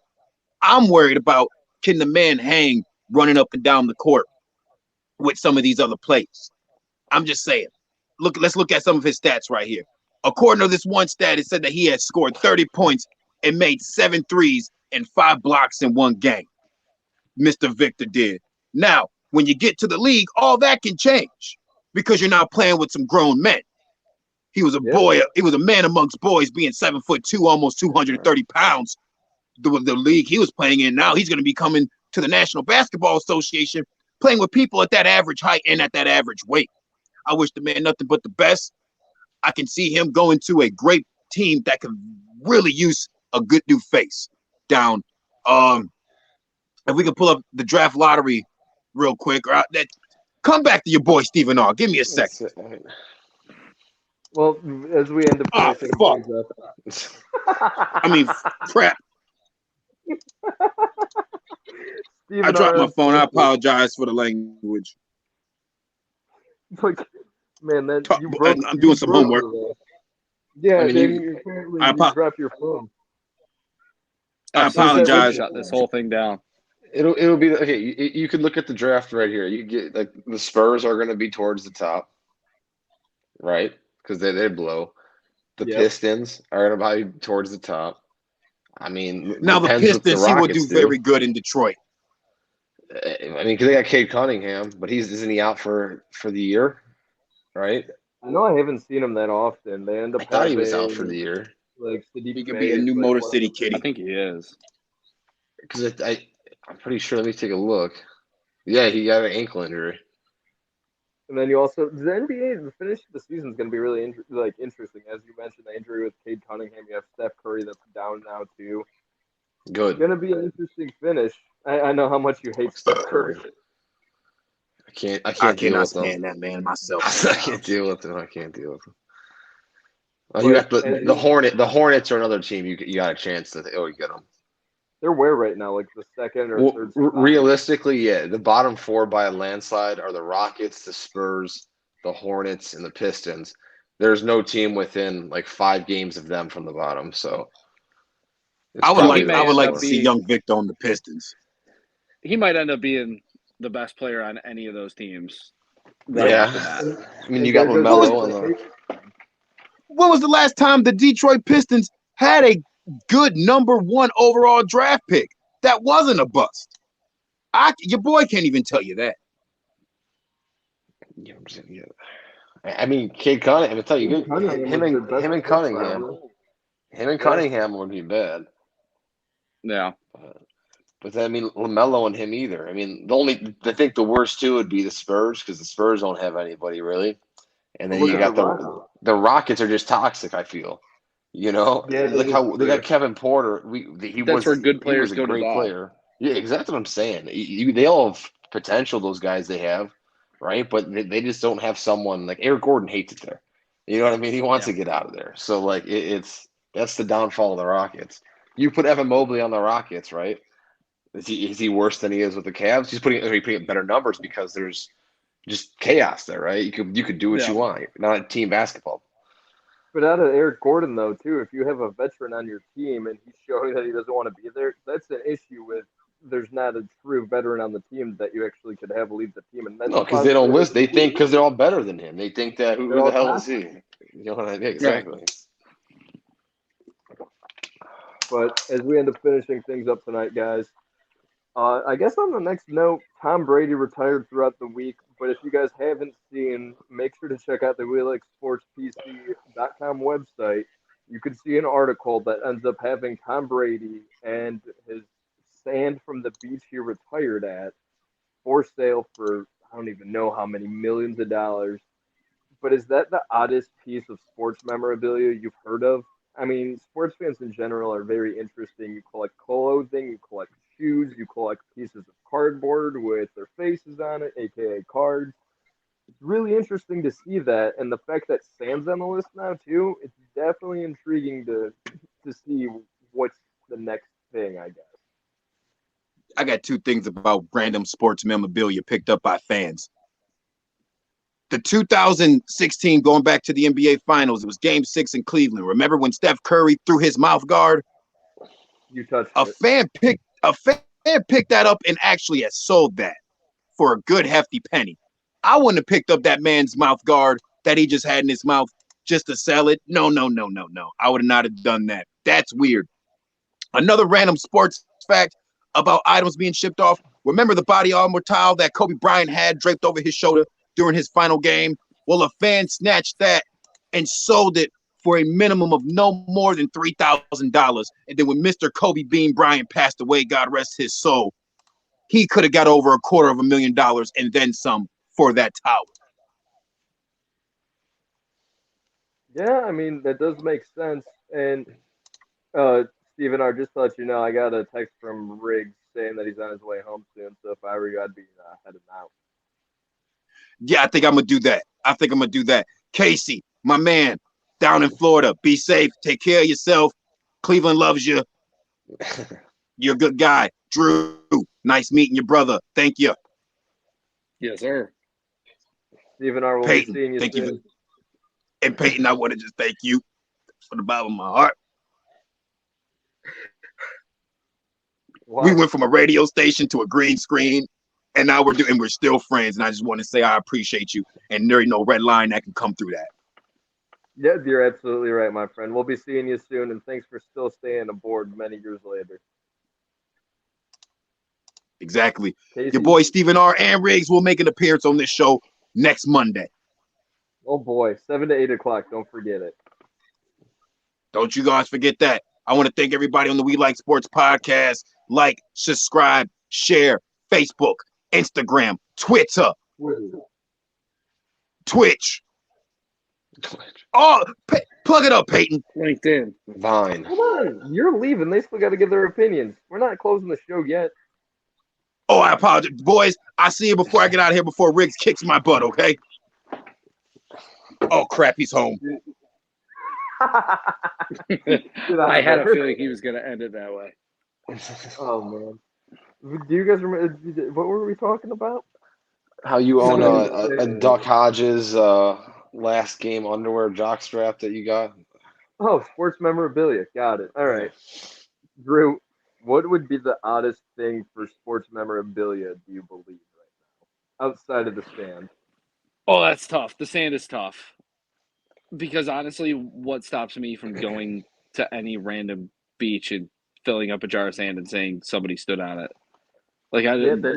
I'm worried about, can the man hang running up and down the court with some of these other players? I'm just saying. Let's look at some of his stats right here. According to this one stat, it said that he had scored 30 points and made 7 threes and 5 blocks in one game. Mr. Victor did. Now, when you get to the league, all that can change because you're now playing with some grown men. He was a boy. He was a man amongst boys, being 7'2", almost 230 pounds. The league he was playing in now, he's going to be coming to the National Basketball Association, playing with people at that average height and at that average weight. I wish the man nothing but the best. I can see him going to a great team that can really use a good new face down. If we can pull up the draft lottery real quick, come back to your boy Stephen R. Give me a second. Well, as we end up crap. I dropped my phone. I apologize for the language. Like, man, I'm doing some homework. Yeah, you dropped your phone. I apologize. Shut this whole thing down. It'll be okay. You could look at the draft right here. You get like the Spurs are going to be towards the top, right? Because they blow. The Pistons are going to be towards the top. I mean, now the Pistons, he will do very good in Detroit. I mean, because they got Cade Cunningham, but isn't he out for the year, right? I know I haven't seen him that often. They end up. I thought he was out for the year. Like he could be a new Motor City Kitty. I think he is. Because I'm pretty sure. Let me take a look. Yeah, he got an ankle injury. And then you also the NBA. The finish of the season is going to be really interesting. As you mentioned, the injury with Cade Cunningham. You have Steph Curry that's down now too. Good. It's going to be an interesting finish. I know how much you hate Steph Curry. I cannot stand that man myself. I can't deal with him. You got the Hornets are another team. You got a chance to you get them. They're where right now, like the second or third spot? Realistically, yeah. The bottom 4 by a landslide are the Rockets, the Spurs, the Hornets, and the Pistons. There's no team within like 5 games of them from the bottom. So I would like to see young Victor on the Pistons. He might end up being the best player on any of those teams. Right after that. I mean, you got LaMelo on the. When was the last time the Detroit Pistons had a good number 1 overall draft pick that wasn't a bust? Your boy can't even tell you that. Yeah, I mean, Cade Cunningham. I tell you, Cunningham is their best him and first Cunningham, rounder. Cunningham would be bad. Yeah. But then, I mean, LaMelo and him either. I mean, I think the worst two would be the Spurs because the Spurs don't have anybody really, and then Look you at got the Rockets are just toxic. I feel, Yeah, like how they got Kevin Porter. He That's where good he players was a go to great die. player. Yeah, exactly what I'm saying. They all have potential. Those guys they have, right? But they just don't have someone like Eric Gordon hates it there. You know what I mean? He wants to get out of there. So like that's the downfall of the Rockets. You put Evan Mobley on the Rockets, right? Is he worse than he is with the Cavs? He's putting up better numbers because there's just chaos there, right? You could do what you want. Not team basketball. But out of Eric Gordon, though, too, if you have a veteran on your team and he's showing that he doesn't want to be there, that's an issue with there's not a true veteran on the team that you actually could have lead the team. And that's No, because they don't listen. They think because they're all better than him. They think that who the hell is he? You know what I mean? Exactly. But as we end up finishing things up tonight, guys, I guess on the next note, Tom Brady retired throughout the week. But if you guys haven't seen, make sure to check out the We Like Sportz PC.com website. You can see an article that ends up having Tom Brady and his sand from the beach he retired at for sale for I don't even know how many millions of dollars. But is that the oddest piece of sports memorabilia you've heard of? I mean, sports fans in general are very interesting. You collect clothing, you collect shoes, you collect pieces of cardboard with their faces on it, aka cards. It's really interesting to see that, and the fact that Sam's on the list now too. It's definitely intriguing to see what's the next thing. I guess. I got two things about random sports memorabilia picked up by fans. The 2016, going back to the NBA Finals, it was Game 6 in Cleveland. Remember when Steph Curry threw his mouth guard? You touched a it. fan picked that up and actually has sold that for a good hefty penny. I wouldn't have picked up that man's mouth guard that he just had in his mouth just to sell it. No. I would not have done that. That's weird. Another random sports fact about items being shipped off. Remember the body armor towel that Kobe Bryant had draped over his shoulder during his final game? Well, a fan snatched that and sold it for a minimum of no more than $3,000. And then when Mr. Kobe Bean Bryant passed away, God rest his soul, he could have got over $250,000 and then some for that towel. Yeah, I mean that does make sense. And Steven R, just to let you know, I got a text from Riggs saying that he's on his way home soon. So if I were you, I'd be heading out. Yeah, I think I'm going to do that. Casey, my man, down in Florida, be safe. Take care of yourself. Cleveland loves you. You're a good guy. Drew, nice meeting your brother. Thank you. Yes, sir. Steven R, will Peyton, be seeing you thank soon. you. And Peyton, I want to just thank you from the bottom of my heart. Wow. We went from a radio station to a green screen, and now we're still friends. And I just want to say I appreciate you. And there ain't no red line that can come through that. Yeah, you're absolutely right, my friend. We'll be seeing you soon, and thanks for still staying aboard many years later. Exactly. Casey? Your boy Stephen R. and Riggs will make an appearance on this show next Monday. Oh boy, 7 to 8 o'clock. Don't forget it. Don't you guys forget that. I want to thank everybody on the We Like Sportz podcast. Like, subscribe, share, Facebook, Instagram, Twitter, Twitch. Oh, plug it up, Peyton. LinkedIn. Vine. Hold on. You're leaving. They still got to give their opinions. We're not closing the show yet. Oh, I apologize. Boys, I see you before I get out of here before Riggs kicks my butt, okay? Oh, crap, he's home. I had a feeling he was going to end it that way. Oh, man. Do you guys remember? What were we talking about? How you own a Duck Hodges last game underwear jockstrap that you got? Oh, sports memorabilia. Got it. All right. Drew, what would be the oddest thing for sports memorabilia, do you believe, right now? Outside of the sand. Oh, that's tough. The sand is tough. Because honestly, what stops me from going to any random beach and filling up a jar of sand and saying somebody stood on it? Like,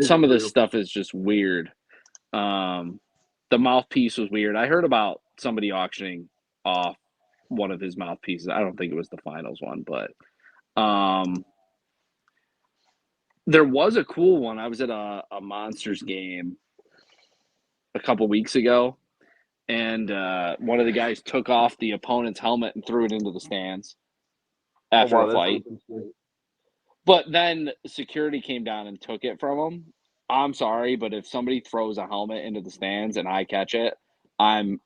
some of this stuff is just weird. The mouthpiece was weird. I heard about somebody auctioning off one of his mouthpieces. I don't think it was the finals one, but there was a cool one. I was at a Monsters game a couple weeks ago, and one of the guys took off the opponent's helmet and threw it into the stands after a fight. But then security came down and took it from him. I'm sorry, but if somebody throws a helmet into the stands and I catch it, I'm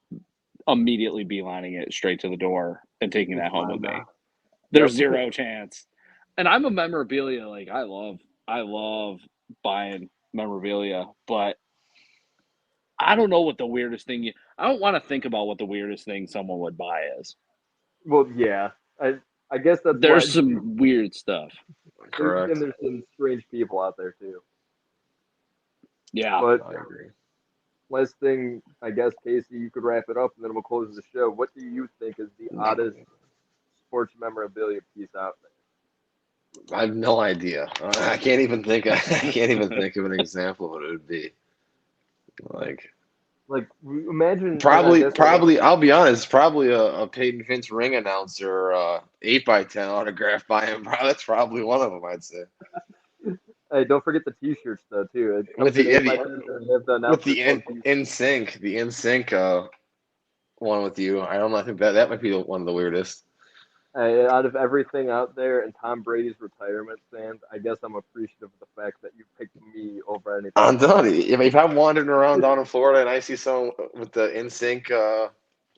immediately beelining it straight to the door and taking that home with me. There's zero chance. And I'm a memorabilia, like I love buying memorabilia, but I don't know what the weirdest thing I don't want to think about what the weirdest thing someone would buy is. Well, yeah. I guess there's some weird stuff. Correct. And there's some strange people out there too. Yeah. But I agree. last thing, I guess, Casey, you could wrap it up and then we'll close the show. What do you think is the oddest sports memorabilia piece out there? I have no idea. I can't even think of an example of what it would be. Like imagine probably I'll be honest, probably a Peyton Finch ring announcer 8x10 autograph by him. That's probably one of them, I'd say. Hey, don't forget the T-shirts though too. With the NSYNC one with you. I don't know. I think that might be one of the weirdest. Out of everything out there and Tom Brady's retirement fans, I guess I'm appreciative of the fact that you picked me over anything. I'm done. If I'm wandering around down in Florida and I see someone with the NSYNC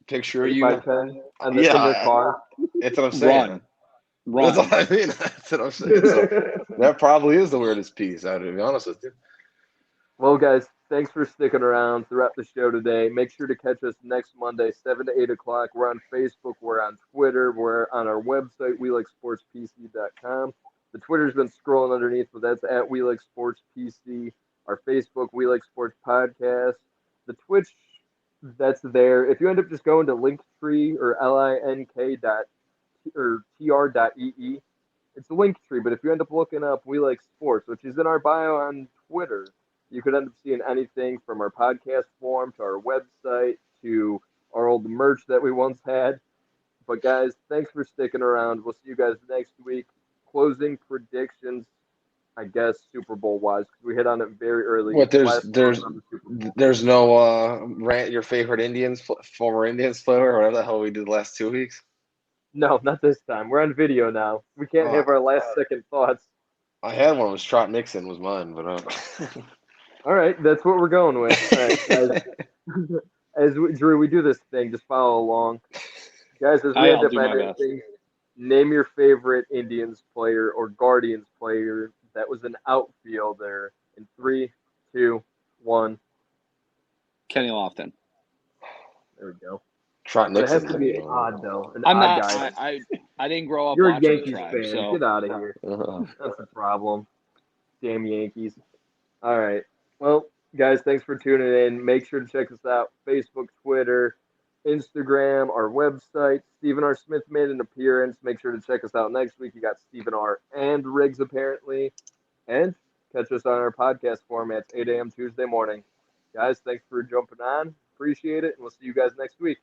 picture of you, and in their car, that's what I'm saying. Run. That's what I mean. That's what I'm saying. So that probably is the weirdest piece, to be honest with you. Well, guys, thanks for sticking around throughout the show today. Make sure to catch us next Monday, 7 to 8 o'clock. We're on Facebook. We're on Twitter. We're on our website, WeLikeSportsPC.com. The Twitter's been scrolling underneath, but that's at We Like Sports PC. Our Facebook, We Like Sportz Podcast. The Twitch, that's there. If you end up just going to Linktree or tr.ee, it's a Linktree. But if you end up looking up We Like Sports, which is in our bio on Twitter, you could end up seeing anything from our podcast form to our website to our old merch that we once had. But guys, thanks for sticking around. We'll see you guys next week. Closing predictions, I guess, Super Bowl wise, because we hit on it very early. What there's no rant your favorite former Indians player, or whatever the hell we did the last 2 weeks. No, not this time. We're on video now. We can't have our last second thoughts. I had one. It was Trot Nixon was mine, but all right, that's what we're going with. All right, guys. Drew, we do this thing. Just follow along, guys. As we end up editing, name your favorite Indians player or Guardians player that was an outfielder in 3, 2, 1. Kenny Lofton. There we go. Trot Nixon. It has to be odd though. Guy. I didn't grow up. You're a watching Yankees the tribe, fan. so. Get out of here. That's the problem. Damn Yankees. All right. Well, guys, thanks for tuning in. Make sure to check us out. Facebook, Twitter, Instagram, our website. Stephen R. Smith made an appearance. Make sure to check us out next week. You got Stephen R. and Riggs, apparently. And catch us on our podcast formats, 8 a.m. Tuesday morning. Guys, thanks for jumping on. Appreciate it. And we'll see you guys next week.